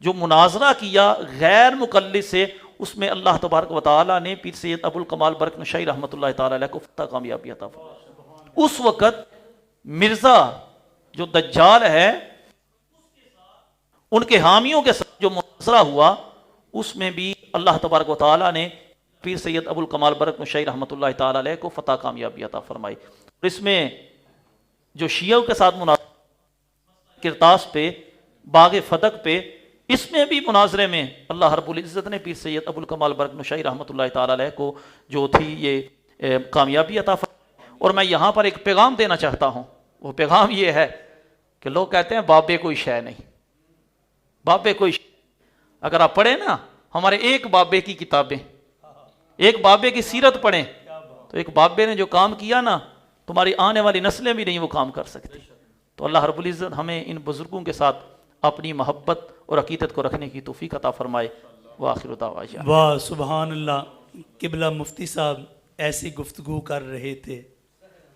جو مناظرہ کیا غیر مقلد سے, اس میں اللہ تبارک و تعالی نے پیر سید ابو الکمال برق نشائی رحمۃ اللہ تعالی علیہ کو فتح کامیابی عطا فرمائی. اس وقت مرزا جو دجال ہے ان کے حامیوں کے ساتھ جو مناظرہ ہوا, اس میں بھی اللہ تبارک و تعالی نے پیر سید ابو الکمال برق نشائی رحمۃ اللہ تعالی علیہ کو فتح کامیابی عطا فرمائی. اور اس میں جو شیعوں کے ساتھ مناظرہ کرتاس پہ, باغ فدق پہ, اس میں بھی مناظرے میں اللہ رب العزت نے پیر سید ابو الکمال برق نشائی رحمۃ اللہ تعالی علیہ کو جو تھی یہ کامیابی عطا فرمائی. اور میں یہاں پر ایک پیغام دینا چاہتا ہوں, وہ پیغام یہ ہے کہ کہ لوگ کہتے ہیں بابے کوئی شے نہیں، بابے کوئی شے۔ اگر آپ پڑھیں نا ہمارے ایک بابے کی کتابیں، ایک بابے کی سیرت پڑھیں، تو ایک بابے نے جو کام کیا نا تمہاری آنے والی نسلیں بھی نہیں وہ کام کر سکتی۔ تو اللہ رب العزت ہمیں ان بزرگوں کے ساتھ اپنی محبت اور عقیدت کو رکھنے کی توفیق عطا فرمائے۔ وآخر دعوانا واہ سبحان اللہ، قبلہ مفتی صاحب ایسی گفتگو کر رہے تھے،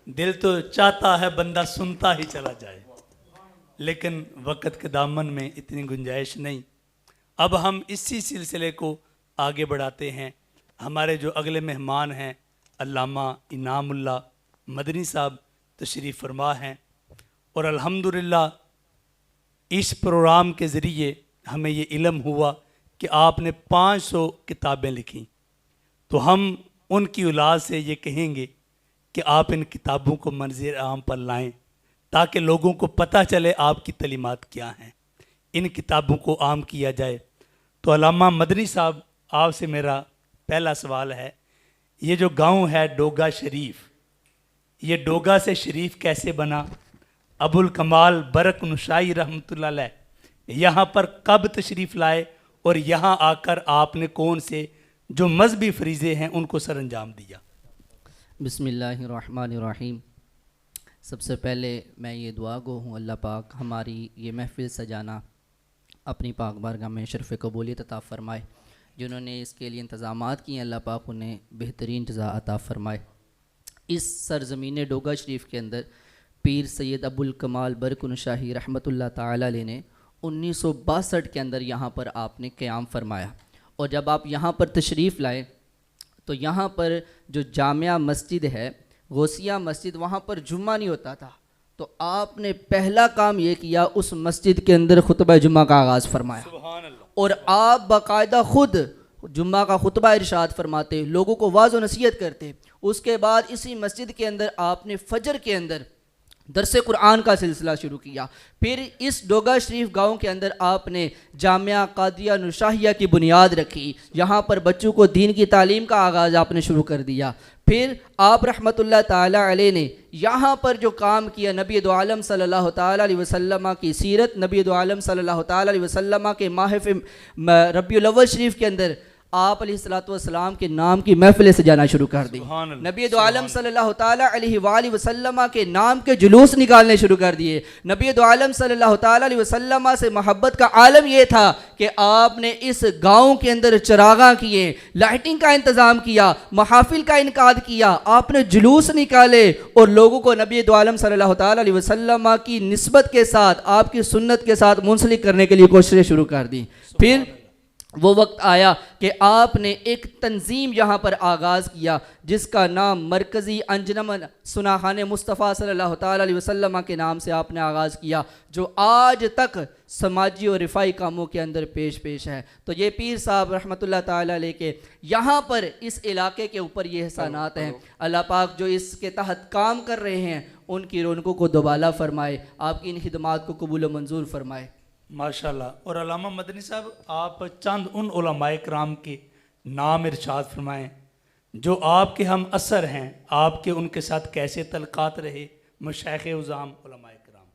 دل تو چاہتا ہے بندہ سنتا ہی چلا جائے، لیکن وقت کے دامن میں اتنی گنجائش نہیں۔ اب ہم اسی سلسلے کو آگے بڑھاتے ہیں۔ ہمارے جو اگلے مہمان ہیں علامہ انعام اللہ مدنی صاحب تشریف فرما ہیں، اور الحمدللہ اس پروگرام کے ذریعے ہمیں یہ علم ہوا کہ آپ نے 500 کتابیں لکھیں، تو ہم ان کی اولاد سے یہ کہیں گے کہ آپ ان کتابوں کو منظر عام پر لائیں تاکہ لوگوں کو پتہ چلے آپ کی تعلیمات کیا ہیں، ان کتابوں کو عام کیا جائے۔ تو علامہ مدنی صاحب آپ سے میرا پہلا سوال ہے، یہ جو گاؤں ہے ڈوگا شریف، یہ ڈوگا سے شریف کیسے بنا؟ ابو الکمال برق نشائی رحمۃ اللہ علیہ یہاں پر کب تشریف لائے، اور یہاں آ کر آپ نے کون سے جو مذہبی فریضے ہیں ان کو سر انجام دیا؟ بسم اللہ الرحمن الرحیم۔ سب سے پہلے میں یہ دعا گو ہوں اللہ پاک ہماری یہ محفل سجانا اپنی پاک بارگاہ میں شرف قبولیت عطا فرمائے، جنہوں نے اس کے لیے انتظامات کیے ہیں اللہ پاک انہیں بہترین جزا عطا فرمائے۔ اس سرزمین ڈوگا شریف کے اندر پیر سید ابو الکمال برکن شاہی رحمۃ اللہ تعالیٰ علیہ نے 1962 کے اندر یہاں پر آپ نے قیام فرمایا، اور جب آپ یہاں پر تشریف لائے تو یہاں پر جو جامعہ مسجد ہے غوثیہ مسجد، وہاں پر جمعہ نہیں ہوتا تھا، تو آپ نے پہلا کام یہ کیا اس مسجد کے اندر خطبہ جمعہ کا آغاز فرمایا، اور آپ باقاعدہ خود جمعہ کا خطبہ ارشاد فرماتے، لوگوں کو واعظ و نصیحت کرتے۔ اس کے بعد اسی مسجد کے اندر آپ نے فجر کے اندر درس قرآن کا سلسلہ شروع کیا۔ پھر اس ڈوگا شریف گاؤں کے اندر آپ نے جامعہ قادریہ نشاہیہ کی بنیاد رکھی، یہاں پر بچوں کو دین کی تعلیم کا آغاز آپ نے شروع کر دیا۔ پھر آپ رحمۃ اللہ تعالیٰ علیہ نے یہاں پر جو کام کیا، نبی دو عالم صلی اللہ تعالیٰ علیہ وسلم کی سیرت، نبی دو عالم صلی اللہ تعالیٰ علیہ وسلم کے ماہ ربیع الاول شریف کے اندر آپ علیہ السلام کے نام کی محفلیں سجانا شروع کر دی، نبی دو عالم صلی اللہ تعالیٰ علیہ وآلہ وسلم کے نام کے جلوس نکالنے شروع کر دیے۔ نبی دو عالم صلی اللہ تعالیٰ علیہ وسلم سے محبت کا عالم یہ تھا کہ آپ نے اس گاؤں کے اندر چراغاں کیے، لائٹنگ کا انتظام کیا، محافل کا انعقاد کیا، آپ نے جلوس نکالے اور لوگوں کو نبی دو عالم صلی اللہ تعالیٰ علیہ وسلم کی نسبت کے ساتھ، آپ کی سنت کے ساتھ منسلک کرنے کے لیے کوششیں شروع کر دی۔ پھر وہ وقت آیا کہ آپ نے ایک تنظیم یہاں پر آغاز کیا جس کا نام مرکزی انجمن سناخان مصطفیٰ صلی اللہ تعالیٰ علیہ وسلم کے نام سے آپ نے آغاز کیا، جو آج تک سماجی اور رفائی کاموں کے اندر پیش ہے۔ تو یہ پیر صاحب رحمۃ اللہ تعالیٰ علیہ کے یہاں پر اس علاقے کے اوپر یہ احسانات ہیں، اللہ پاک جو اس کے تحت کام کر رہے ہیں ان کی رونقوں کو دوبالا فرمائے، آپ کی ان خدمات کو قبول و منظور فرمائے۔ ماشاءاللہ۔ اور علامہ مدنی صاحب آپ چند ان علماء کرام کے نام ارشاد فرمائیں جو آپ کے ہم اثر ہیں، آپ کے ان کے ساتھ کیسے تعلقات رہے، مشائخ عظام علماء کرام؟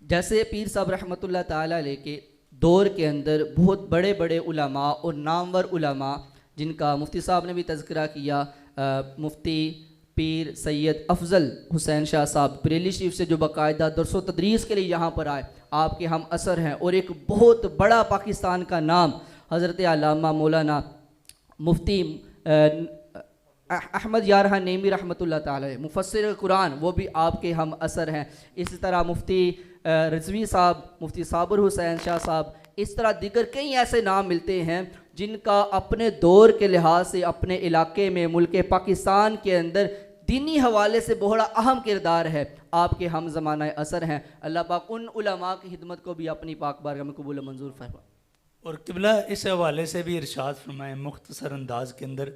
جیسے پیر صاحب رحمۃ اللہ تعالیٰ علیہ کے دور کے اندر بہت بڑے بڑے علماء اور نامور علماء جن کا مفتی صاحب نے بھی تذکرہ کیا، مفتی پیر سید افضل حسین شاہ صاحب بریلی شریف سے جو باقاعدہ درس و تدریس کے لیے یہاں پر آئے، آپ کے ہم اثر ہیں، اور ایک بہت بڑا پاکستان کا نام حضرت علامہ مولانا مفتی احمد یارحہ نیمی رحمۃ اللہ تعالی مفسر قرآن، وہ بھی آپ کے ہم اثر ہیں۔ اسی طرح مفتی رضوی صاحب، مفتی صابر حسین شاہ صاحب، اس طرح دیگر کئی ایسے نام ملتے ہیں جن کا اپنے دور کے لحاظ سے اپنے علاقے میں ملک پاکستان کے اندر دینی حوالے سے بہت اہم کردار ہے، آپ کے ہم زمانہ اثر ہیں۔ اللہ پاک ان علماء کی خدمت کو بھی اپنی پاک بارگاہ میں قبول و منظور فرمائے۔ اور قبلہ اس حوالے سے بھی ارشاد فرمائیں مختصر انداز کے اندر،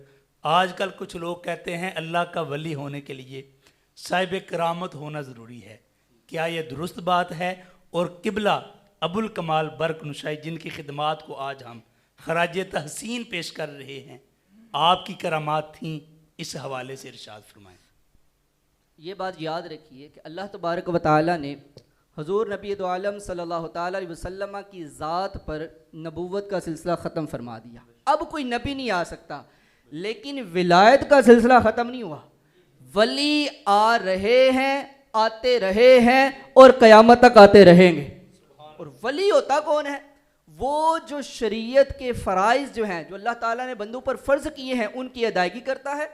آج کل کچھ لوگ کہتے ہیں اللہ کا ولی ہونے کے لیے صاحب کرامت ہونا ضروری ہے، کیا یہ درست بات ہے؟ اور قبلہ ابو الکمال برق نشائی جن کی خدمات کو آج ہم خراج تحسین پیش کر رہے ہیں، آپ کی کرامات تھیں، اس حوالے سے ارشاد فرمائیں۔ یہ بات یاد رکھیے کہ اللہ تبارک و تعالیٰ نے حضور نبی دو عالم صلی اللہ تعالیٰ علیہ وسلم کی ذات پر نبوت کا سلسلہ ختم فرما دیا. اب کوئی نبی نہیں آ سکتا، لیکن ولایت کا سلسلہ ختم نہیں ہوا. ولی آ رہے ہیں، آتے رہے ہیں اور قیامت تک آتے رہیں گے. اور ولی ہوتا کون ہے؟ وہ جو شریعت کے فرائض جو ہیں، جو اللہ تعالیٰ نے بندوں پر فرض کیے ہیں، ان کی ادائیگی کرتا ہے،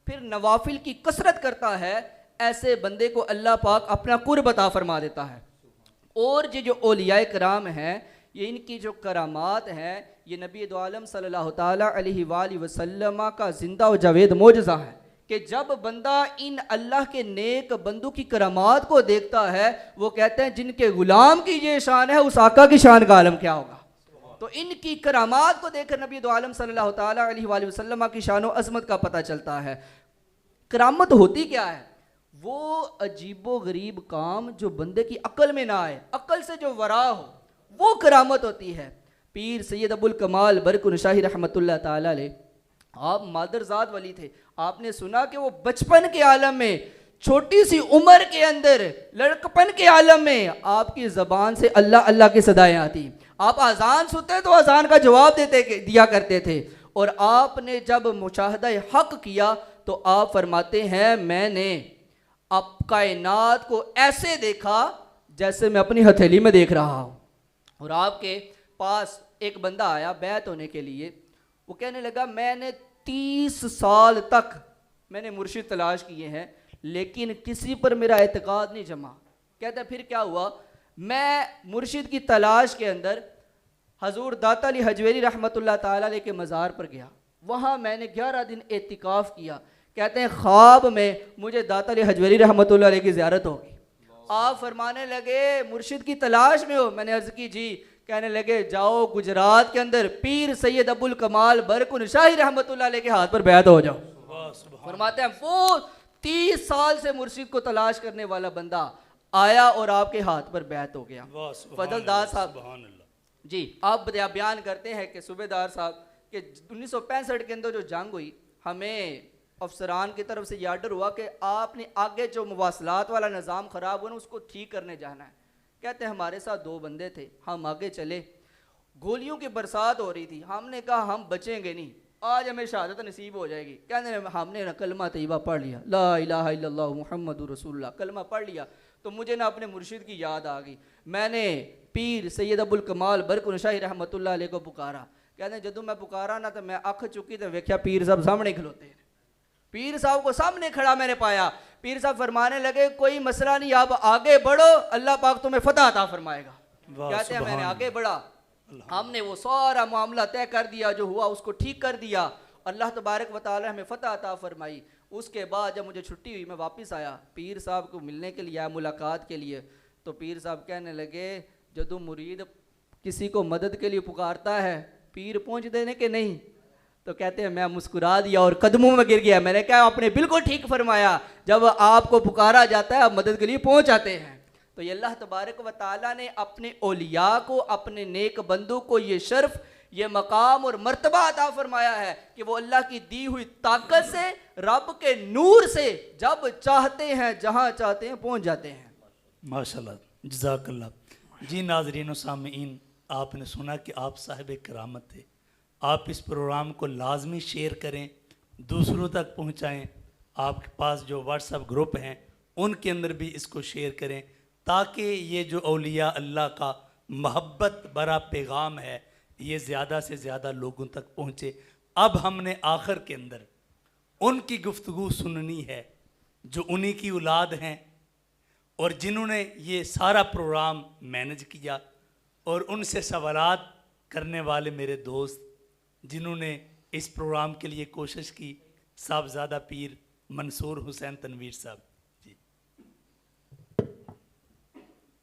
پھر نوافل کی کثرت کرتا ہے. ایسے بندے کو اللہ پاک اپنا قرب عطا فرما دیتا ہے. اور یہ جو اولیاء کرام ہیں، یہ ان کی جو کرامات ہیں، یہ نبی دو عالم صلی اللہ تعالیٰ علیہ وآلہ وسلم کا زندہ و جاوید معجزہ ہے کہ جب بندہ ان اللہ کے نیک بندوں کی کرامات کو دیکھتا ہے، وہ کہتے ہیں جن کے غلام کی یہ شان ہے، اس آقا کی شان کا عالم کیا ہوگا. تو ان کی کرامات کو دیکھ کر نبی دو عالم صلی اللہ تعالیٰ علیہ وآلہ وسلم کی شان و عظمت کا پتہ چلتا ہے. کرامت ہوتی کیا ہے؟ وہ عجیب و غریب کام جو بندے کی عقل میں نہ آئے، عقل سے جو ورا ہو، وہ کرامت ہوتی ہے. پیر سید ابو الکمال برق نشاہی رحمۃ اللہ تعالیٰ علیہ، آپ مادرزاد ولی تھے. آپ نے سنا کہ وہ بچپن کے عالم میں، چھوٹی سی عمر کے اندر، لڑکپن کے عالم میں آپ کی زبان سے اللہ اللہ کی صدائیں آتی. آپ اذان سنتے تو اذان کا جواب دیا کرتے تھے. اور آپ نے جب مشاہدہ حق کیا تو آپ فرماتے ہیں میں نے اب کائنات کو ایسے دیکھا جیسے میں اپنی ہتھیلی میں دیکھ رہا ہوں. اور آپ کے پاس ایک بندہ آیا بیعت ہونے کے لیے. وہ کہنے لگا میں نے 30 سال تک میں نے مرشد تلاش کیے ہیں، لیکن کسی پر میرا اعتقاد نہیں جمع. کہتا ہے پھر کیا ہوا؟ میں مرشد کی تلاش کے اندر حضور داتا علی حجویری رحمۃ اللہ تعالیٰ علیہ کے مزار پر گیا. وہاں میں نے 11 دن اعتکاف کیا. کہتے ہیں خواب میں مجھے داتا علی حجویری رحمۃ اللہ علیہ کی زیارت ہوگی. آپ فرمانے لگے مرشد کی تلاش میں ہو؟ میں نے عرض کی جی. کہنے لگے جاؤ گجرات کے اندر پیر سید ابو الکمال برق نشاہی رحمۃ اللہ علیہ کے ہاتھ پر بیعت ہو جاؤ. فرماتے ہیں وہ 30 سال سے مرشد کو تلاش کرنے والا بندہ آیا اور آپ کے ہاتھ پر بیعت ہو گیا. فضل دار صاحب جی آپ بیان کرتے ہیں کہ صوبیدار صاحب کہ 1965 کے اندر جو جنگ ہوئی، ہمیں افسران کی طرف سے یہ آرڈر ہوا کہ آپ نے آگے جو مواصلات والا نظام خراب ہوا نا اس کو ٹھیک کرنے جانا ہے. کہتے ہیں ہمارے ساتھ 2 بندے تھے، ہم آگے چلے، گولیوں کی برسات ہو رہی تھی. ہم نے کہا ہم بچیں گے نہیں، آج ہمیں شہادت نصیب ہو جائے گی. کہتے ہیں ہم نے کلمہ طیبہ پڑھ لیا، لا الہ الا اللہ محمد رسول اللہ، کلمہ پڑھ لیا تو مجھے نہ اپنے مرشد کی یاد آ گئی. میں نے پیر سید ابو الکمال برق نشاہی رحمۃ اللہ علیہ کو پکارا. کہتے ہیں جدوں میں پکارا نا تو میں اکھ چکی تو ویکھیا پیر صاحب سامنے کھلوتے ہیں. پیر صاحب کو سامنے کھڑا میں نے پایا. پیر صاحب فرمانے لگے کوئی مسئلہ نہیں، آپ آگے بڑھو، اللہ پاک تمہیں فتح عطا فرمائے گا. کہتے ہیں میں نے آگے بڑھا، ہم نے وہ سارا معاملہ طے کر دیا، جو ہوا اس کو ٹھیک کر دیا. اللہ تبارک و تعالی ہمیں فتح عطا فرمائی. اس کے بعد جب مجھے چھٹی ہوئی میں واپس آیا، پیر صاحب کو ملنے کے لیے آیا، ملاقات کے لیے. تو پیر صاحب کہنے لگے جدو مرید کسی کو مدد کے لیے پکارتا ہے پیر پہنچ دینے کے نہیں. تو کہتے ہیں میں مسکرا دیا اور قدموں میں گر گیا. میں نے کہا آپ نے بالکل ٹھیک فرمایا، جب آپ کو پکارا جاتا ہے آپ مدد کے لیے پہنچ آتے ہیں. تو یہ اللہ تبارک و تعالیٰ نے اپنے اولیاء کو، اپنے نیک بندوں کو یہ شرف، یہ مقام اور مرتبہ عطا فرمایا ہے کہ وہ اللہ کی دی ہوئی طاقت سے، رب کے نور سے جب چاہتے ہیں جہاں چاہتے ہیں پہنچ جاتے ہیں. ماشاءاللہ، جزاک اللہ. جی ناظرین و سامعین، آپ نے سنا کہ آپ صاحب کرامت تھے. آپ اس پروگرام کو لازمی شیئر کریں، دوسروں تک پہنچائیں. آپ کے پاس جو واٹس ایپ گروپ ہیں ان کے اندر بھی اس کو شیئر کریں تاکہ یہ جو اولیاء اللہ کا محبت بھرا پیغام ہے یہ زیادہ سے زیادہ لوگوں تک پہنچے. اب ہم نے آخر کے اندر ان کی گفتگو سننی ہے جو انہی کی اولاد ہیں اور جنہوں نے یہ سارا پروگرام مینج کیا، اور ان سے سوالات کرنے والے میرے دوست جنہوں نے اس پروگرام کے لیے کوشش کی، صاحبزادہ پیر منصور حسین تنویر صاحب. جی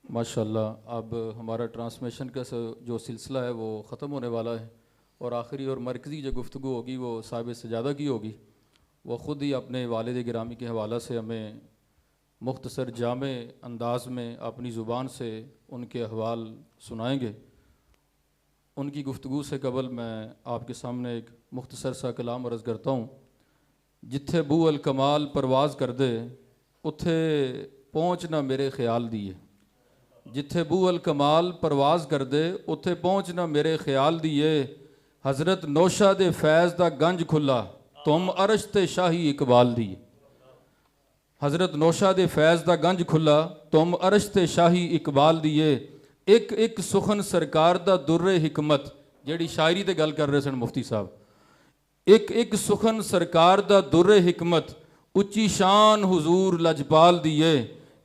ماشاءاللہ. اب ہمارا ٹرانسمیشن کا جو سلسلہ ہے وہ ختم ہونے والا ہے، اور آخری اور مرکزی جو گفتگو ہوگی وہ صاحب سجادہ کی ہوگی. وہ خود ہی اپنے والد گرامی کے حوالہ سے ہمیں مختصر جامع انداز میں اپنی زبان سے ان کے احوال سنائیں گے. ان کی گفتگو سے قبل میں آپ کے سامنے ایک مختصر سا کلام عرض کرتا ہوں. جتھے بو الکمال پرواز کر دے اتھے پہنچنا میرے خیال دیے. ਜਿੱਥੇ ਬੂ ਅਲ ਕਮਾਲ ਪਰਵਾਜ਼ ਕਰਦੇ ਉੱਥੇ ਪਹੁੰਚਣਾ ਮੇਰੇ ਖਿਆਲ ਦੀਏ। ਹਜ਼ਰਤ ਨੌਸ਼ਾ ਦੇ ਫੈਜ਼ ਦਾ ਗੰਜ ਖੁੱਲਾ ਤੁਮ ਅਰਸ਼ ਤੇ ਸ਼ਾਹੀ ਇਕਬਾਲ ਦੀਏ। ਹਜ਼ਰਤ ਨੌਸ਼ਾ ਦੇ ਫੈਜ਼ ਦਾ ਗੰਜ ਖੁੱਲਾ ਤੁਮ ਅਰਸ਼ ਤੇ ਸ਼ਾਹੀ ਇਕਬਾਲ ਦੀਏ। ਇੱਕ ਇੱਕ ਸੁਖਨ ਸਰਕਾਰ ਦਾ ਦੁਰਰੇ ਹਿਕਮਤ, ਜਿਹੜੀ ਸ਼ਾਇਰੀ ਤੇ ਗੱਲ ਕਰ ਰਹੇ ਸਨ ਮੁਫਤੀ ਸਾਹਿਬ। ਇੱਕ ਇੱਕ ਸੁਖਨ ਸਰਕਾਰ ਦਾ ਦੁਰਰੇ ਹਿਕਮਤ, ਉੱਚੀ ਸ਼ਾਨ ਹੁਜ਼ੂਰ ਲਜਪਾਲ ਦੀਏ।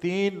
3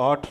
8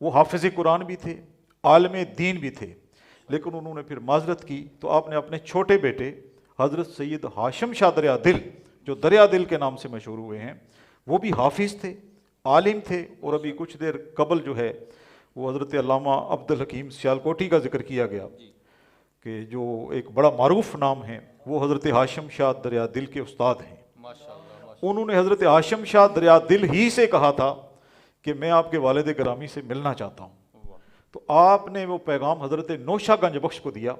وہ حافظ قرآن بھی تھے، عالم دین بھی تھے، لیکن انہوں نے پھر معذرت کی تو آپ نے اپنے چھوٹے بیٹے حضرت سید ہاشم شاہ دریا دل، جو دریا دل کے نام سے مشہور ہوئے ہیں، وہ بھی حافظ تھے، عالم تھے، اور ابھی کچھ دیر قبل جو ہے وہ حضرت علامہ عبدالحکیم سیالکوٹی کا ذکر کیا گیا کہ جو ایک بڑا معروف نام ہے، وہ حضرت ہاشم شاہ دریا دل کے استاد ہیں۔ انہوں نے حضرت ہاشم شاہ دریا دل ہی سے کہا تھا کہ میں آپ کے والد گرامی سے ملنا چاہتا ہوں، تو آپ نے وہ پیغام حضرت نوشہ گنج بخش کو دیا،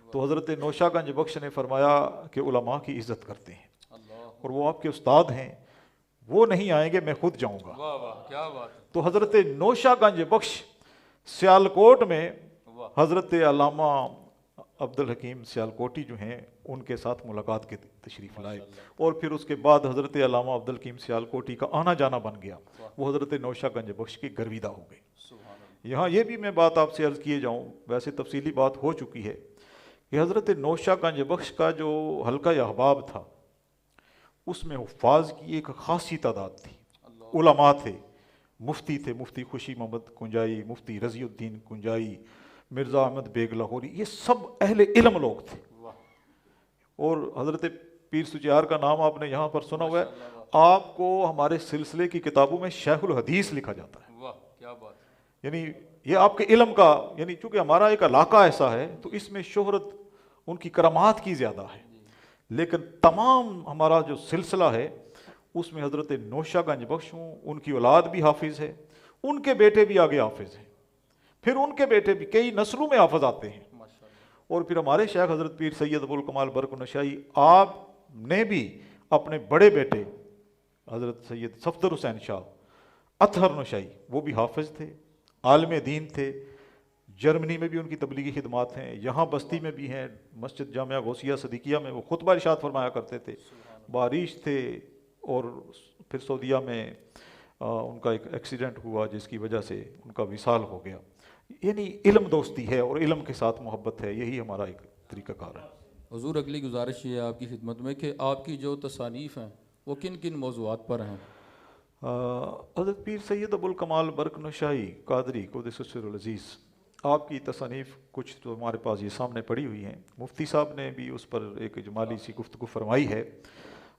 تو حضرت نوشہ گنج بخش نے فرمایا کہ علماء کی عزت کرتے ہیں اور وہ آپ کے استاد ہیں، وہ نہیں آئیں گے، میں خود جاؤں گا۔ واہ واہ کیا بات ہے۔ تو حضرت نوشہ گنج بخش سیالکوٹ میں حضرت علامہ عبدالحکیم سیالکوٹی جو ہیں ان کے ساتھ ملاقات کے تشریف لائے، اور پھر اس کے بعد حضرت علامہ عبدالحکیم سیالکوٹی کا آنا جانا بن گیا، وہ حضرت نوشہ گنج بخش کی گرویدہ ہو گئے۔ یہاں یہ بھی میں بات آپ سے عرض کیے جاؤں، ویسے تفصیلی بات ہو چکی ہے کہ حضرت نوشہ گنج بخش کا جو حلقہ احباب تھا اس میں حفاظ کی ایک خاصی تعداد تھی، علماء تھے، مفتی تھے، مفتی خوشی محمد کنجائی، مفتی رضی الدین کنجائی، مرزا احمد بیگ لاہوری، یہ سب اہل علم لوگ تھے۔ اور حضرت پیر سچیار کا نام آپ نے یہاں پر سنا ہوا ہے، آپ کو ہمارے سلسلے کی کتابوں میں شیخ الحدیث لکھا جاتا ہے۔ واہ کیا بات ہے۔ یعنی یہ آپ کے علم کا، یعنی چونکہ ہمارا ایک علاقہ ایسا ہے تو اس میں شہرت ان کی کرامات کی زیادہ ہے، لیکن تمام ہمارا جو سلسلہ ہے اس میں حضرت نوشہ گنج بخش ہوں، ان کی اولاد بھی حافظ ہے، ان کے بیٹے بھی آگے حافظ ہیں، پھر ان کے بیٹے بھی، کئی نسلوں میں حافظ آتے ہیں، اور پھر ہمارے شیخ حضرت پیر سید ابوالکمال برق نشائی، آپ نے بھی اپنے بڑے بیٹے حضرت سید صفدر حسین شاہ اطہر نشائی، وہ بھی حافظ تھے، عالم دین تھے، جرمنی میں بھی ان کی تبلیغی خدمات ہیں، یہاں بستی میں بھی ہیں، مسجد جامعہ غوثیہ صدیقیہ میں وہ خطبہ ارشاد فرمایا کرتے تھے، بارش تھے، اور پھر سعودیہ میں ان کا ایک ایکسیڈنٹ ہوا جس کی وجہ سے ان کا وصال ہو گیا۔ یعنی علم دوستی ہے اور علم کے ساتھ محبت ہے، یہی ہمارا ایک طریقہ کار ہے۔ حضور اگلی گزارش یہ ہے آپ کی خدمت میں کہ آپ کی جو تصانیف ہیں وہ کن کن موضوعات پر ہیں؟ حضرت پیر سید ابوالکمال برق نشائی قادری قدس سر العزیز، آپ کی تصانیف کچھ تو ہمارے پاس یہ سامنے پڑی ہوئی ہیں، مفتی صاحب نے بھی اس پر ایک اجمالی سی گفتگو فرمائی ہے۔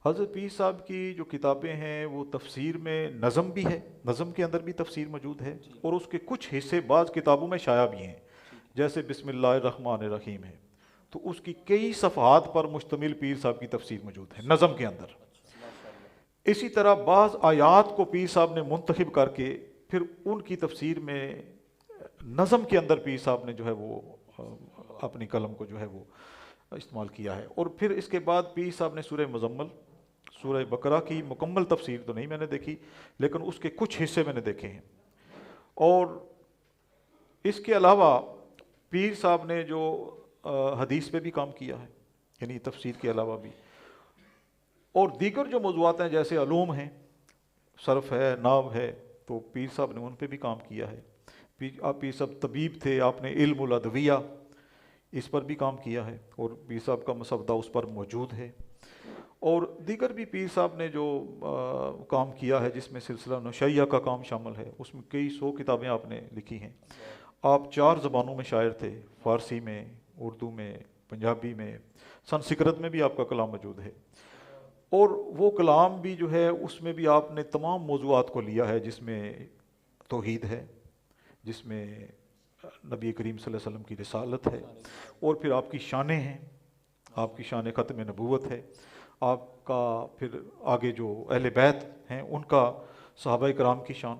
حضرت پیر صاحب کی جو کتابیں ہیں وہ تفسیر میں نظم بھی ہے، نظم کے اندر بھی تفسیر موجود ہے، اور اس کے کچھ حصے بعض کتابوں میں شائع بھی ہیں، جیسے بسم اللہ الرحمن الرحیم ہے، تو اس کی کئی صفحات پر مشتمل پیر صاحب کی تفسیر موجود ہے نظم کے اندر۔ اسی طرح بعض آیات کو پیر صاحب نے منتخب کر کے پھر ان کی تفسیر میں نظم کے اندر پیر صاحب نے جو ہے وہ اپنی قلم کو جو ہے وہ استعمال کیا ہے۔ اور پھر اس کے بعد پیر صاحب نے سورہ مزمل، سورہ بقرہ کی مکمل تفسیر تو نہیں میں نے دیکھی، لیکن اس کے کچھ حصے میں نے دیکھے ہیں۔ اور اس کے علاوہ پیر صاحب نے جو حدیث پہ بھی کام کیا ہے، یعنی تفسیر کے علاوہ بھی، اور دیگر جو موضوعات ہیں جیسے علوم ہیں، صرف ہے، نحو ہے، تو پیر صاحب نے ان پہ بھی کام کیا ہے۔ پیر صاحب طبیب تھے، آپ نے علم الادویہ اس پر بھی کام کیا ہے، اور پیر صاحب کا مسودہ اس پر موجود ہے۔ اور دیگر بھی پیر صاحب نے جو کام کیا ہے جس میں سلسلہ نشائیہ کا کام شامل ہے، اس میں کئی 100 کتابیں آپ نے لکھی ہیں۔ آپ 4 زبانوں میں شاعر تھے، فارسی میں، اردو میں، پنجابی میں، سنسکرت میں بھی آپ کا کلام موجود ہے، اور وہ کلام بھی جو ہے اس میں بھی آپ نے تمام موضوعات کو لیا ہے، جس میں توحید ہے، جس میں نبی کریم صلی اللہ علیہ وسلم کی رسالت ہے، اور پھر آپ کی شانیں ہیں، آپ کی شان ختم نبوت ہے، آپ کا پھر آگے جو اہل بیت ہیں ان کا، صحابہ کرام کی شان،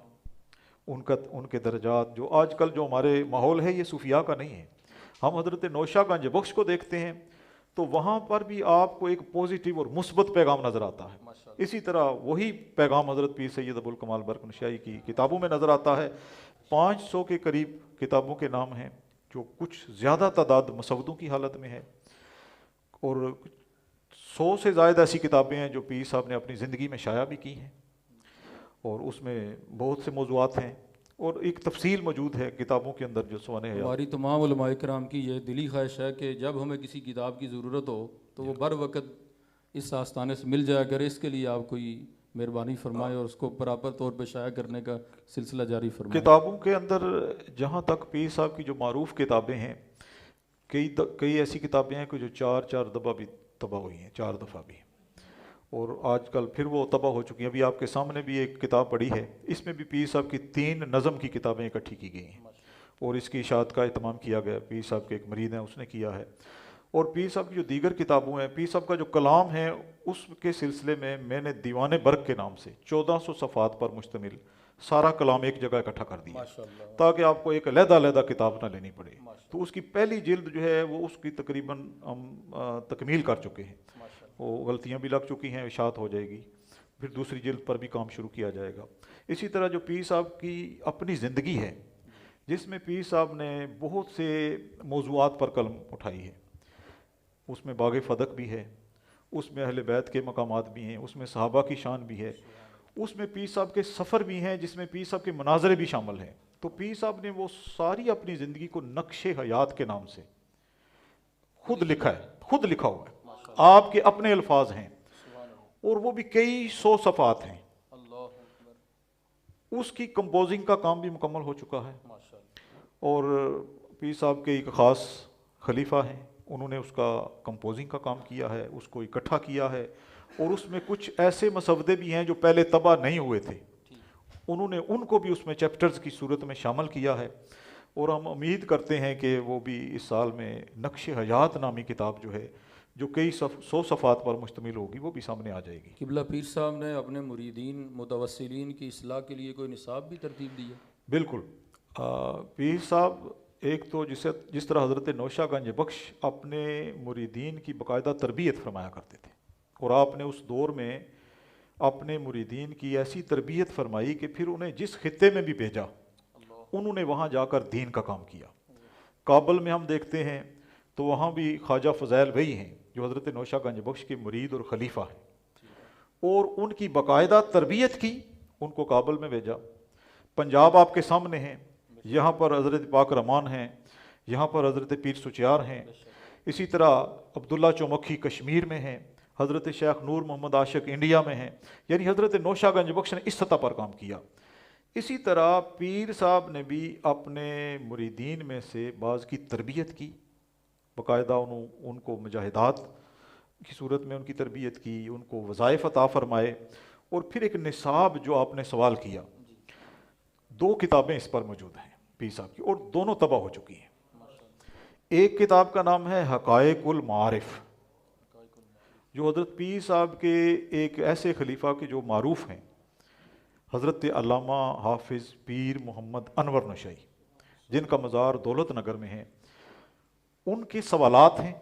ان کے درجات، جو آج کل جو ہمارے ماحول ہے یہ صوفیاء کا نہیں ہے۔ ہم حضرت نوشہ گنج بخش کو دیکھتے ہیں تو وہاں پر بھی آپ کو ایک پازیٹیو اور مثبت پیغام نظر آتا ہے، اسی طرح وہی پیغام حضرت پیر سید ابوالکمال برق نشائی کی کتابوں میں نظر آتا ہے۔ 500 کے قریب کتابوں کے نام ہیں، جو کچھ زیادہ تعداد مسودوں کی حالت میں ہے، اور 100 سے زائد ایسی کتابیں ہیں جو پیر صاحب نے اپنی زندگی میں شائع بھی کی ہیں، اور اس میں بہت سے موضوعات ہیں، اور ایک تفصیل موجود ہے کتابوں کے اندر جو سوانح حیات۔ ہماری تمام علماء کرام کی یہ دلی خواہش ہے کہ جب ہمیں کسی کتاب کی ضرورت ہو تو وہ بر وقت اس آستانے سے مل جایا کرے، اس کے لیے آپ کوئی مہربانی فرمائے اور اس کو پراپر طور پہ شائع کرنے کا سلسلہ جاری فرمائے۔ کتابوں کے اندر جہاں تک پیر صاحب کی جو معروف کتابیں ہیں، کئی ایسی کتابیں ہیں کہ جو چار دفعہ بھی تباہ ہوئی ہیں، 4 دفعہ بھی، اور آج کل پھر وہ تباہ ہو چکی ہیں۔ ابھی آپ کے سامنے بھی ایک کتاب پڑھی ہے، اس میں بھی پیر صاحب کی 3 نظم کی کتابیں اکٹھی کی گئی ہیں اور اس کی اشاعت کا اہتمام کیا گیا، پیر صاحب کے ایک مرید ہیں اس نے کیا ہے۔ اور پیر صاحب کی جو دیگر کتابوں ہیں، پیر صاحب کا جو کلام ہے اس کے سلسلے میں نے دیوان برق کے نام سے 1400 صفحات پر مشتمل سارا کلام ایک جگہ اکٹھا کر دیا تاکہ آپ کو ایک علیحدہ کتاب نہ لینی پڑے۔ تو اس کی پہلی جلد جو ہے وہ اس کی تقریباً ہم تکمیل کر چکے ہیں، وہ غلطیاں بھی لگ چکی ہیں، اشاعت ہو جائے گی، پھر دوسری جلد پر بھی کام شروع کیا جائے گا۔ اسی طرح جو پیر صاحب کی اپنی زندگی ہے جس میں پیر صاحب نے بہت سے موضوعات پر قلم اٹھائی ہے، اس میں باغ فدق بھی ہے، اس میں اہل بیت کے مقامات بھی ہیں، اس میں صحابہ کی شان بھی ہے، اس میں پیر صاحب کے سفر بھی ہیں جس میں پیر صاحب کے مناظرے بھی شامل ہیں۔ تو پیر صاحب نے وہ ساری اپنی زندگی کو نقش حیات کے نام سے خود لکھا ہے، خود لکھا ہوا ہے، آپ کے اپنے الفاظ ہیں، اور وہ بھی کئی 100 صفحات ہیں۔ اس کی کمپوزنگ کا کام بھی مکمل ہو چکا ہے، اور پیر صاحب کے ایک خاص خلیفہ ہیں، انہوں نے اس کا کمپوزنگ کا کام کیا ہے، اس کو اکٹھا کیا ہے، اور اس میں کچھ ایسے مسودے بھی ہیں جو پہلے طبع نہیں ہوئے تھے، انہوں نے ان کو بھی اس میں چیپٹرز کی صورت میں شامل کیا ہے، اور ہم امید کرتے ہیں کہ وہ بھی اس سال میں نقش حیات نامی کتاب جو ہے جو کئی 100 صفحات پر مشتمل ہوگی وہ بھی سامنے آ جائے گی۔ قبلہ پیر صاحب نے اپنے مریدین متوسلین کی اصلاح کے لیے کوئی نصاب بھی ترتیب دی ہے؟ بالکل، پیر صاحب ایک تو جس طرح حضرت نوشہ گنج بخش اپنے مریدین کی باقاعدہ تربیت فرمایا کرتے تھے، اور آپ نے اس دور میں اپنے مریدین کی ایسی تربیت فرمائی کہ پھر انہیں جس خطے میں بھی بھیجا انہوں نے وہاں جا کر دین کا کام کیا۔ کابل میں ہم دیکھتے ہیں تو وہاں بھی خواجہ فضیل وہی ہیں جو حضرت نوشہ گنج بخش کے مرید اور خلیفہ ہیں، اور ان کی باقاعدہ تربیت کی، ان کو کابل میں بھیجا۔ پنجاب آپ کے سامنے ہیں، یہاں پر حضرت پاک رحمان ہیں، یہاں پر حضرت پیر سچیار ہیں، اسی طرح عبداللہ چومکھی کشمیر میں ہیں، حضرت شیخ نور محمد عاشق انڈیا میں ہیں، یعنی حضرت نوشہ گنج بخش نے اس سطح پر کام کیا۔ اسی طرح پیر صاحب نے بھی اپنے مریدین میں سے بعض کی تربیت کی، باقاعدہ ان کو مجاہدات کی صورت میں ان کی تربیت کی، ان کو وظائف عطا فرمائے، اور پھر ایک نصاب جو آپ نے سوال کیا، 2 کتابیں اس پر موجود ہیں پیر صاحب کی، اور دونوں طبع ہو چکی ہیں۔ ایک کتاب کا نام ہے حقائق المعارف، جو حضرت پیر صاحب کے ایک ایسے خلیفہ کے جو معروف ہیں، حضرت علامہ حافظ پیر محمد انور نشائی، جن کا مزار دولت نگر میں ہے، ان کے سوالات ہیں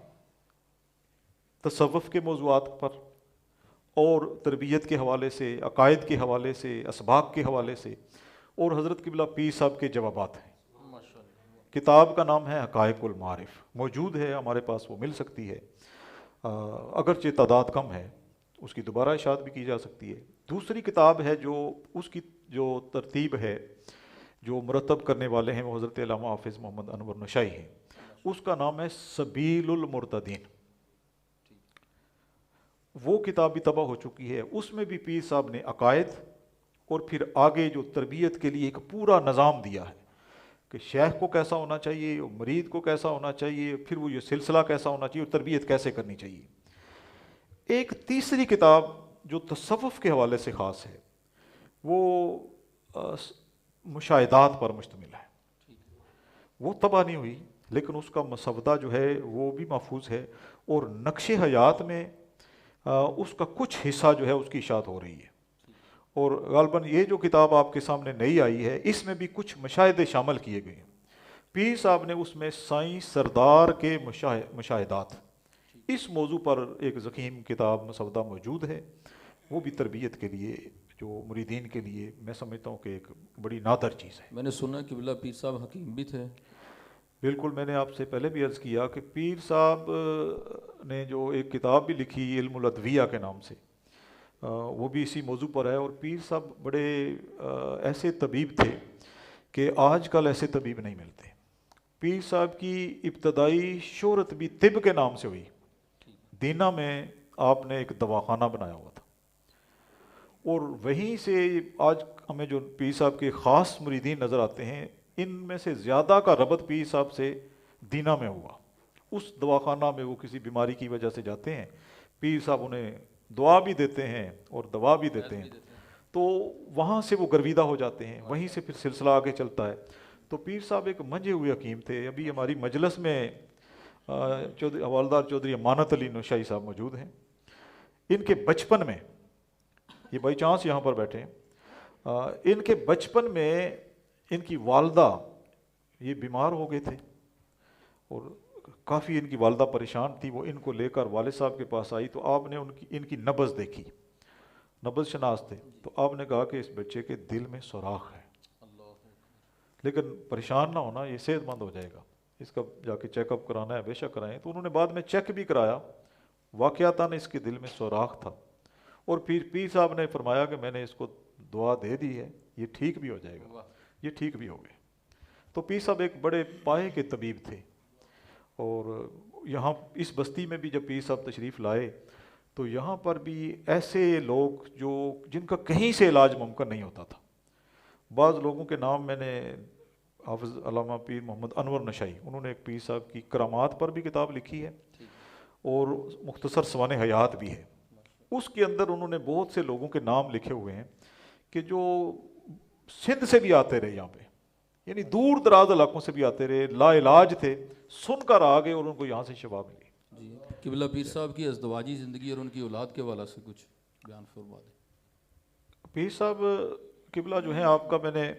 تصوف کے موضوعات پر، اور تربیت کے حوالے سے، عقائد کے حوالے سے، اسباق کے حوالے سے، اور حضرت قبلہ پیر صاحب کے جوابات ہیں۔ کتاب کا نام ہے حقائق المعارف، موجود ہے ہمارے پاس، وہ مل سکتی ہے، اگرچہ تعداد کم ہے، اس کی دوبارہ اشاعت بھی کی جا سکتی ہے۔ دوسری کتاب ہے جو اس کی جو ترتیب ہے، جو مرتب کرنے والے ہیں وہ حضرت علامہ حافظ محمد انور نشائی ہیں، اس کا نام ہے سبیل المرتدین۔ وہ کتاب بھی طبع ہو چکی ہے، اس میں بھی پیر صاحب نے عقائد اور پھر آگے جو تربیت کے لیے ایک پورا نظام دیا ہے کہ شیخ کو کیسا ہونا چاہیے، مرید کو کیسا ہونا چاہیے، پھر وہ یہ سلسلہ کیسا ہونا چاہیے، اور تربیت کیسے کرنی چاہیے۔ ایک تیسری کتاب جو تصوف کے حوالے سے خاص ہے، وہ مشاہدات پر مشتمل ہے، وہ طبع نہیں ہوئی، لیکن اس کا مسودہ جو ہے وہ بھی محفوظ ہے، اور نقش حیات میں اس کا کچھ حصہ جو ہے اس کی اشاعت ہو رہی ہے، اور غالباً یہ جو کتاب آپ کے سامنے نئی آئی ہے اس میں بھی کچھ مشاہدے شامل کیے گئے ہیں۔ پیر صاحب نے اس میں سائیں سردار کے مشاہدات، اس موضوع پر ایک ضخیم کتاب مسودہ موجود ہے، وہ بھی تربیت کے لیے جو مریدین کے لیے میں سمجھتا ہوں کہ ایک بڑی نادر چیز ہے۔ میں نے سنا کہ قبلہ پیر صاحب حکیم بھی تھے۔ بالکل، میں نے آپ سے پہلے بھی عرض کیا کہ پیر صاحب نے جو ایک کتاب بھی لکھی علم الادویہ کے نام سے، وہ بھی اسی موضوع پر ہے، اور پیر صاحب بڑے ایسے طبیب تھے کہ آج کل ایسے طبیب نہیں ملتے۔ پیر صاحب کی ابتدائی شہرت بھی طب کے نام سے ہوئی، دینا میں آپ نے ایک دواخانہ بنایا ہوا تھا، اور وہیں سے آج ہمیں جو پیر صاحب کے خاص مریدین نظر آتے ہیں، ان میں سے زیادہ کا ربط پیر صاحب سے دینا میں ہوا۔ اس دواخانہ میں وہ کسی بیماری کی وجہ سے جاتے ہیں، پیر صاحب انہیں دعا بھی دیتے ہیں اور دوا بھی دیتے ہیں، تو وہاں سے وہ گرویدہ ہو جاتے ہیں، وہیں سے پھر سلسلہ آگے چلتا ہے۔ تو پیر صاحب ایک منجھے ہوئے حکیم تھے۔ ابھی ہماری مجلس میں حوالدار چودھری امانت علی نوشاہی صاحب موجود ہیں۔ ان کے بچپن میں، یہ بائی چانس یہاں پر بیٹھے ہیں، ان کے بچپن میں ان کی والدہ یہ بیمار ہو گئے تھے اور کافی ان کی والدہ پریشان تھی۔ وہ ان کو لے کر والد صاحب کے پاس آئی تو آپ نے ان کی نبض دیکھی، نبض شناس تھے، تو آپ نے کہا کہ اس بچے کے دل میں سوراخ ہے، لیکن پریشان نہ ہونا، یہ صحت مند ہو جائے گا، اس کا جا کے چیک اپ کرانا ہے، بے شک کرائیں۔ تو انہوں نے بعد میں چیک بھی کرایا، واقعتاً اس کے دل میں سوراخ تھا، اور پھر پیر صاحب نے فرمایا کہ میں نے اس کو دعا دے دی ہے، یہ ٹھیک بھی ہو جائے گا، یہ ٹھیک بھی ہو گئے۔ تو پیر صاحب ایک بڑے پائے کے طبیب تھے، اور یہاں اس بستی میں بھی جب پیر صاحب تشریف لائے تو یہاں پر بھی ایسے لوگ جن کا کہیں سے علاج ممکن نہیں ہوتا تھا۔ بعض لوگوں کے نام میں نے، حافظ علامہ پیر محمد انور نشائی، انہوں نے ایک پیر صاحب کی کرامات پر بھی کتاب لکھی ہے اور مختصر سوان حیات بھی ہے۔ اس کے اندر انہوں نے بہت سے لوگوں کے نام لکھے ہوئے ہیں کہ جو سندھ سے بھی آتے رہے یہاں پہ، یعنی دور دراز علاقوں سے بھی آتے رہے، لا علاج تھے، سن کر آ گئے اور ان کو یہاں سے شفا ملی۔ جی قبلہ پیر صاحب کی ازدواجی زندگی اور ان کی اولاد کے حوالے سے کچھ بیان فرما دیں۔ پیر صاحب قبلہ جو ہیں، آپ کا میں نے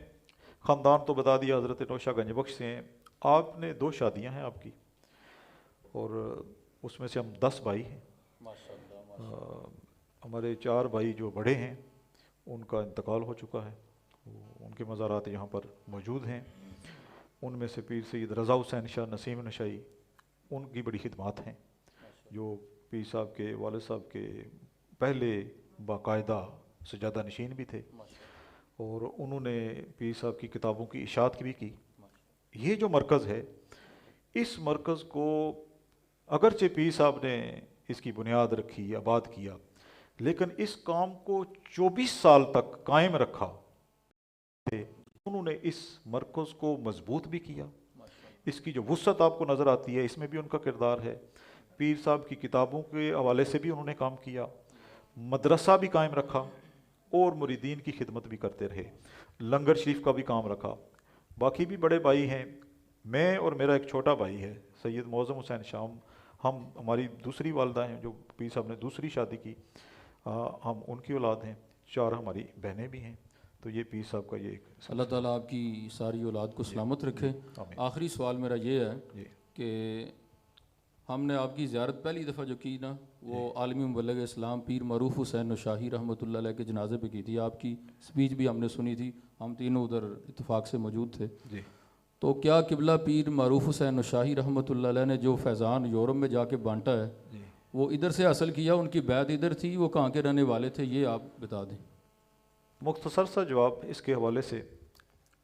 خاندان تو بتا دیا، حضرت نوشہ گنج بخش سے ہیں۔ آپ نے 2 شادیاں ہیں آپ کی، اور اس میں سے ہم 10 بھائی ہیں۔ ہمارے 4 بھائی جو بڑے ہیں ان کا انتقال ہو چکا ہے، ان کے مزارات یہاں پر موجود ہیں۔ ان میں سے پیر سید رضا حسین شاہ نسیم نشائی، ان کی بڑی خدمات ہیں، جو پیر صاحب کے والد صاحب کے پہلے باقاعدہ سجادہ نشین بھی تھے، اور انہوں نے پیر صاحب کی کتابوں کی اشاعت بھی کی۔ یہ جو مرکز ہے، اس مرکز کو اگرچہ پیر صاحب نے اس کی بنیاد رکھی، آباد کیا، لیکن اس کام کو 24 سال تک قائم رکھا تھے۔ انہوں نے اس مرکز کو مضبوط بھی کیا۔ اس کی جو وسعت آپ کو نظر آتی ہے، اس میں بھی ان کا کردار ہے۔ پیر صاحب کی کتابوں کے حوالے سے بھی انہوں نے کام کیا، مدرسہ بھی قائم رکھا، اور مریدین کی خدمت بھی کرتے رہے، لنگر شریف کا بھی کام رکھا۔ باقی بھی بڑے بھائی ہیں، میں اور میرا ایک چھوٹا بھائی ہے سید معظم حسین شام، ہماری دوسری والدہ ہیں جو پیر صاحب نے دوسری شادی کی، ہم ان کی اولاد ہیں، 4 ہماری بہنیں بھی ہیں۔ تو یہ پیر صاحب کا یہ ایک، اللہ تعالیٰ آپ کی ساری اولاد کو سلامت رکھے۔ آخری سوال میرا یہ ہے کہ ہم نے آپ کی زیارت پہلی دفعہ جو کی نا، وہ عالمی مبلغ اسلام پیر معروف حسین نوشاہی رحمۃ اللہ علیہ کے جنازے پہ کی تھی۔ آپ کی اسپیچ بھی ہم نے سنی تھی، ہم تینوں ادھر اتفاق سے موجود تھے۔ تو کیا قبلہ پیر معروف حسین نوشاہی رحمۃ اللہ علیہ نے جو فیضان یورپ میں جا کے بانٹا ہے، وہ ادھر سے حاصل کیا؟ ان کی بیعت ادھر تھی، وہ کہاں کے رہنے والے تھے؟ یہ آپ بتا دیں۔ مختصر سا جواب اس کے حوالے سے،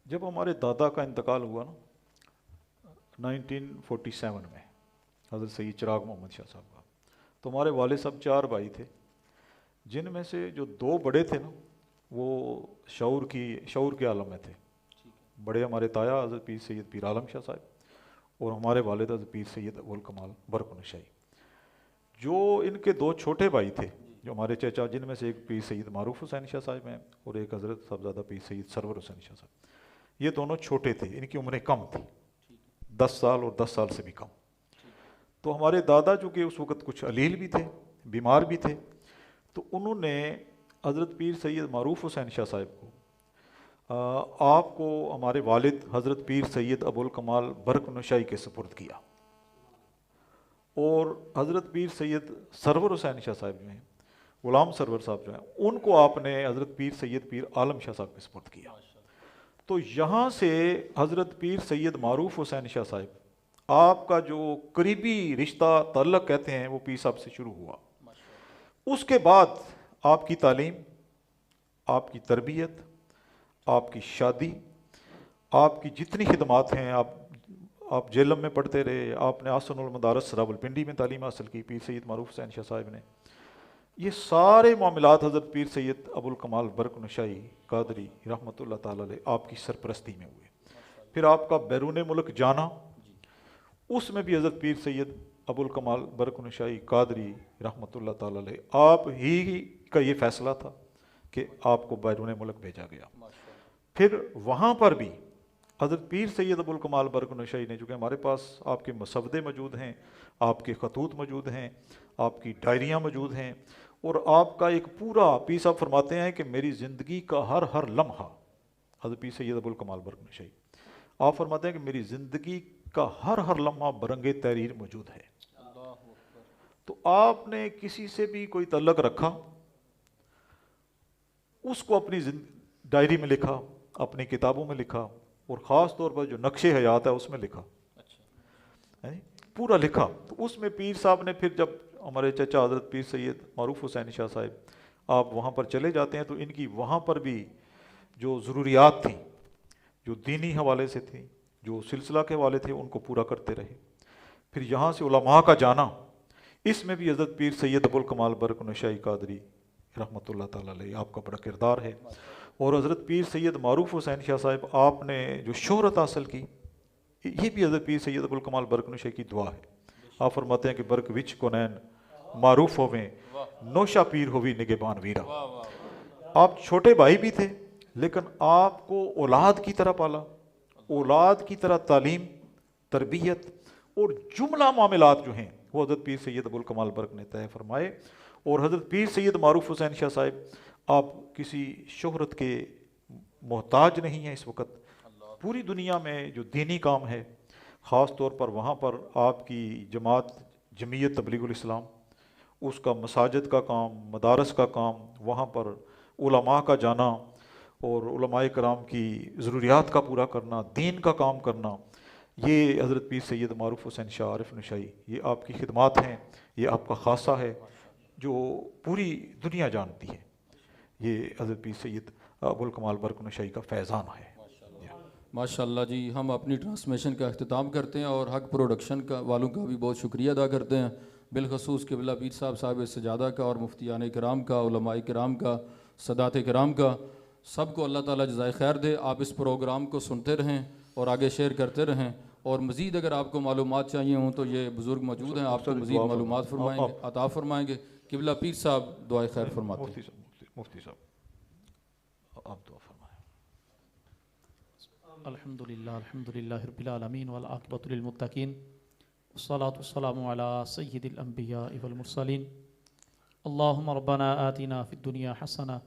جب ہمارے دادا کا انتقال ہوا نا 1947 میں، حضرت سید چراغ محمد شاہ صاحب کا، تو ہمارے والد صاحب 4 بھائی تھے، جن میں سے جو 2 بڑے تھے نا، وہ شعور کے عالم میں تھے۔ بڑے ہمارے تایا حضرت پیر سید پیر عالم شاہ صاحب، اور ہمارے والد حضرت پیر سید ابوالکمال برق نشائی۔ جو ان کے 2 چھوٹے بھائی تھے، جو ہمارے چچا، جن میں سے ایک پیر سید معروف حسین شاہ صاحب ہیں اور ایک حضرت صاحبزادہ پیر سید سرور حسین شاہ صاحب، یہ دونوں چھوٹے تھے، ان کی عمریں کم تھی، 10 سال اور 10 سال سے بھی کم۔ تو ہمارے دادا جو کہ اس وقت کچھ علیل بھی تھے، بیمار بھی تھے، تو انہوں نے حضرت پیر سید معروف حسین شاہ صاحب کو، آپ کو ہمارے والد حضرت پیر سید ابوالکمال برق نشائی کے سپرد کیا، اور حضرت پیر سید سرور حسین شاہ صاحب جو ہیں، غلام سرور صاحب جو ہیں، ان کو آپ نے حضرت پیر سید پیر عالم شاہ صاحب کے سپرد کیا۔ تو یہاں سے حضرت پیر سید معروف حسین شاہ صاحب، آپ کا جو قریبی رشتہ تعلق کہتے ہیں، وہ پیر صاحب سے شروع ہوا۔ اس کے بعد آپ کی تعلیم، آپ کی تربیت، آپ کی شادی، آپ کی جتنی خدمات ہیں، آپ جیلم میں پڑھتے رہے، آپ نے آسن المدارس راولپنڈی میں تعلیم حاصل کی پیر سید معروف حسین شاہ صاحب نے، یہ سارے معاملات حضرت پیر سید ابو الکمال برق نشائی قادری رحمۃ اللہ تعالی علیہ آپ کی سرپرستی میں ہوئے. پھر آپ کا بیرون ملک جانا، اس میں بھی حضرت پیر سید ابو الکمال برق نشائی قادری رحمۃ اللہ تعالی علیہ آپ ہی کا یہ فیصلہ تھا کہ آپ کو بیرون ملک بھیجا گیا. پھر وہاں پر بھی حضرت پیر سید ابو الکمال برق نشائی نے، چونکہ ہمارے پاس آپ کے مسودے موجود ہیں، آپ کے خطوط موجود ہیں، آپ کی ڈائریاں موجود ہیں، اور آپ کا ایک پورا، پیر صاحب فرماتے ہیں کہ میری زندگی کا ہر لمحہ، حضرت پیر سید ابو الکمال برق نشائی آپ فرماتے ہیں کہ میری زندگی کا ہر لمحہ برنگ تحریر موجود ہے. تو آپ نے کسی سے بھی کوئی تعلق رکھا، اس کو اپنی ڈائری میں لکھا، اپنی کتابوں میں لکھا، اور خاص طور پر جو نقش حیات ہے اس میں لکھا، پورا لکھا. تو اس میں پیر صاحب نے پھر جب ہمارے چچا حضرت پیر سید معروف حسین شاہ صاحب آپ وہاں پر چلے جاتے ہیں، تو ان کی وہاں پر بھی جو ضروریات تھیں، جو دینی حوالے سے تھیں، جو سلسلہ کے حوالے تھے، ان کو پورا کرتے رہے. پھر یہاں سے علماء کا جانا، اس میں بھی حضرت پیر سید ابو الکمال برق نشائی قادری رحمۃ اللہ تعالی علیہ آپ کا بڑا کردار ہے. اور حضرت پیر سید معروف حسین شاہ صاحب آپ نے جو شہرت حاصل کی، یہ بھی حضرت پیر سید ابو الکمال برق نشائی کی دعا ہے. آپ فرماتے ہیں کہ برق وچ کونین معروف ہوویں، نوشا پیر ہووی نگہبان ویرا. آپ چھوٹے بھائی بھی تھے، لیکن آپ کو اولاد کی طرح پالا، اولاد کی طرح تعلیم، تربیت اور جملہ معاملات جو ہیں وہ حضرت پیر سید ابو الکمال برق نے طے فرمائے. اور حضرت پیر سید معروف حسین شاہ صاحب آپ کسی شہرت کے محتاج نہیں ہیں. اس وقت پوری دنیا میں جو دینی کام ہے، خاص طور پر وہاں پر آپ کی جماعت جمعیت تبلیغ الاسلام، اس کا مساجد کا کام، مدارس کا کام، وہاں پر علماء کا جانا اور علماء کرام کی ضروریات کا پورا کرنا، دین کا کام کرنا، یہ حضرت پیر سید معروف حسین شاہ عارف نشائی، یہ آپ کی خدمات ہیں، یہ آپ کا خاصہ ہے جو پوری دنیا جانتی ہے. یہ حضرت پیر سید ابو الکمال برق نشائی کا فیضان ہے. ماشاءاللہ جی. ہم اپنی ٹرانسمیشن کا اختتام کرتے ہیں اور حق پروڈکشن کا والوں کا بھی بہت شکریہ ادا کرتے ہیں، بالخصوص قبلہ پیر صاحب سجادہ کا اور مفتیان کرام کا، علماء کرام کا، سادات کرام کا. سب کو اللہ تعالیٰ جزائے خیر دے. آپ اس پروگرام کو سنتے رہیں اور آگے شیئر کرتے رہیں، اور مزید اگر آپ کو معلومات چاہیے ہوں تو یہ بزرگ موجود ہیں، آپ کو مزید معلومات فرمائیں گے، عطا فرمائیں گے. قبلہ پیر صاحب دعائے خیر فرماتے ہیں. مفتی صاحب آپ دعا فرمائیں. الحمدللہ رب العالمین والعاقبۃ للمتقین والصلاۃ والسلام علی سید الانبیاء والمرسلین. اللہم ربنا آتنا فی الدنیا حسنہ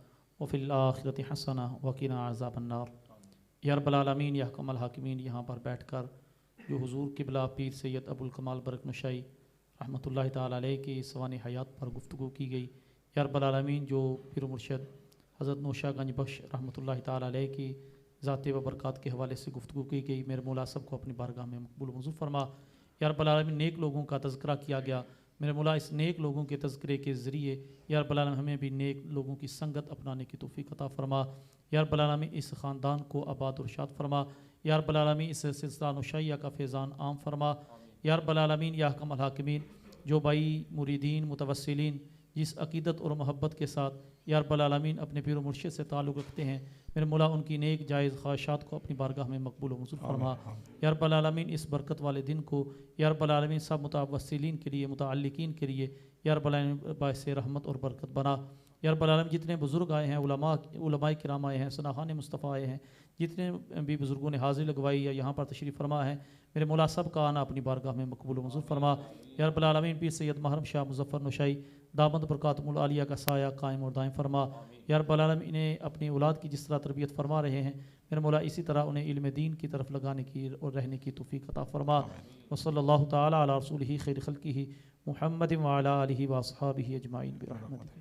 وفی الآخرۃ حسنہ وقنا عذاب النار. یا رب العالمین، یا حکم الحاکمین، یہاں پر بیٹھ کر جو حضور قبلہ پیر سید ابو الکمال برق نشائی رحمۃ اللہ تعالی علیہ کی سوانح حیات پر گفتگو کی گئی، یا رب العالمین جو پیر مرشد حضرت نوشا گنج بخش رحمۃ اللہ تعالی علیہ کی ذات و برکات کے حوالے سے گفتگو کی گئی، میرے مولا سب کو اپنی بارگاہ میں مقبول و منظور فرما. یا رب العالمین، نیک لوگوں کا تذکرہ کیا گیا، میرے مولا اس نیک لوگوں کے تذکرے کے ذریعے یا رب العالمین ہمیں بھی نیک لوگوں کی سنگت اپنانے کی توفیق عطا فرما. یا رب العالمین اس خاندان کو آباد و رشاد فرما. یا رب العالمین اس سلسلہ نوشائیہ کا فیضان عام فرما. یا رب العالمین، یا حکم الحاکمین، جو بھائی مریدین متوسلین جس عقیدت اور محبت کے ساتھ یا رب العالمین اپنے پیر و مرشد سے تعلق رکھتے ہیں، میرے مولا ان کی نیک جائز خواہشات کو اپنی بارگاہ میں مقبول و منظور فرما. یا رب العالمین اس برکت والے دن کو یا رب العالمین سب متوسلین کے لیے، متعلقین کے لیے یا رب العالمین باعث رحمت اور برکت بنا. یا رب العالمین جتنے بزرگ آئے ہیں، علماء کرام آئے ہیں، ثناخوان مصطفیٰ آئے ہیں، جتنے بھی بزرگوں نے حاضری لگوائی یا یہاں پر تشریف فرما ہے، میرے مولا سب کا آنا اپنی بارگاہ میں مقبول و منظور فرما. یا رب العالمین پیر سید محرم شاہ مظفر نوشائی دامت برکاتہم العالیہ کا سایہ قائم اور دائم فرما. یا رب العالمین انہیں اپنی اولاد کی جس طرح تربیت فرما رہے ہیں، میرے مولا اسی طرح انہیں علم دین کی طرف لگانے کی اور رہنے کی توفیق عطا فرما. وصلی اللہ تعالی علی رسولہ خیر خلقہ محمد وعلی آلہ واصحابہ اجمعین برحمتہ.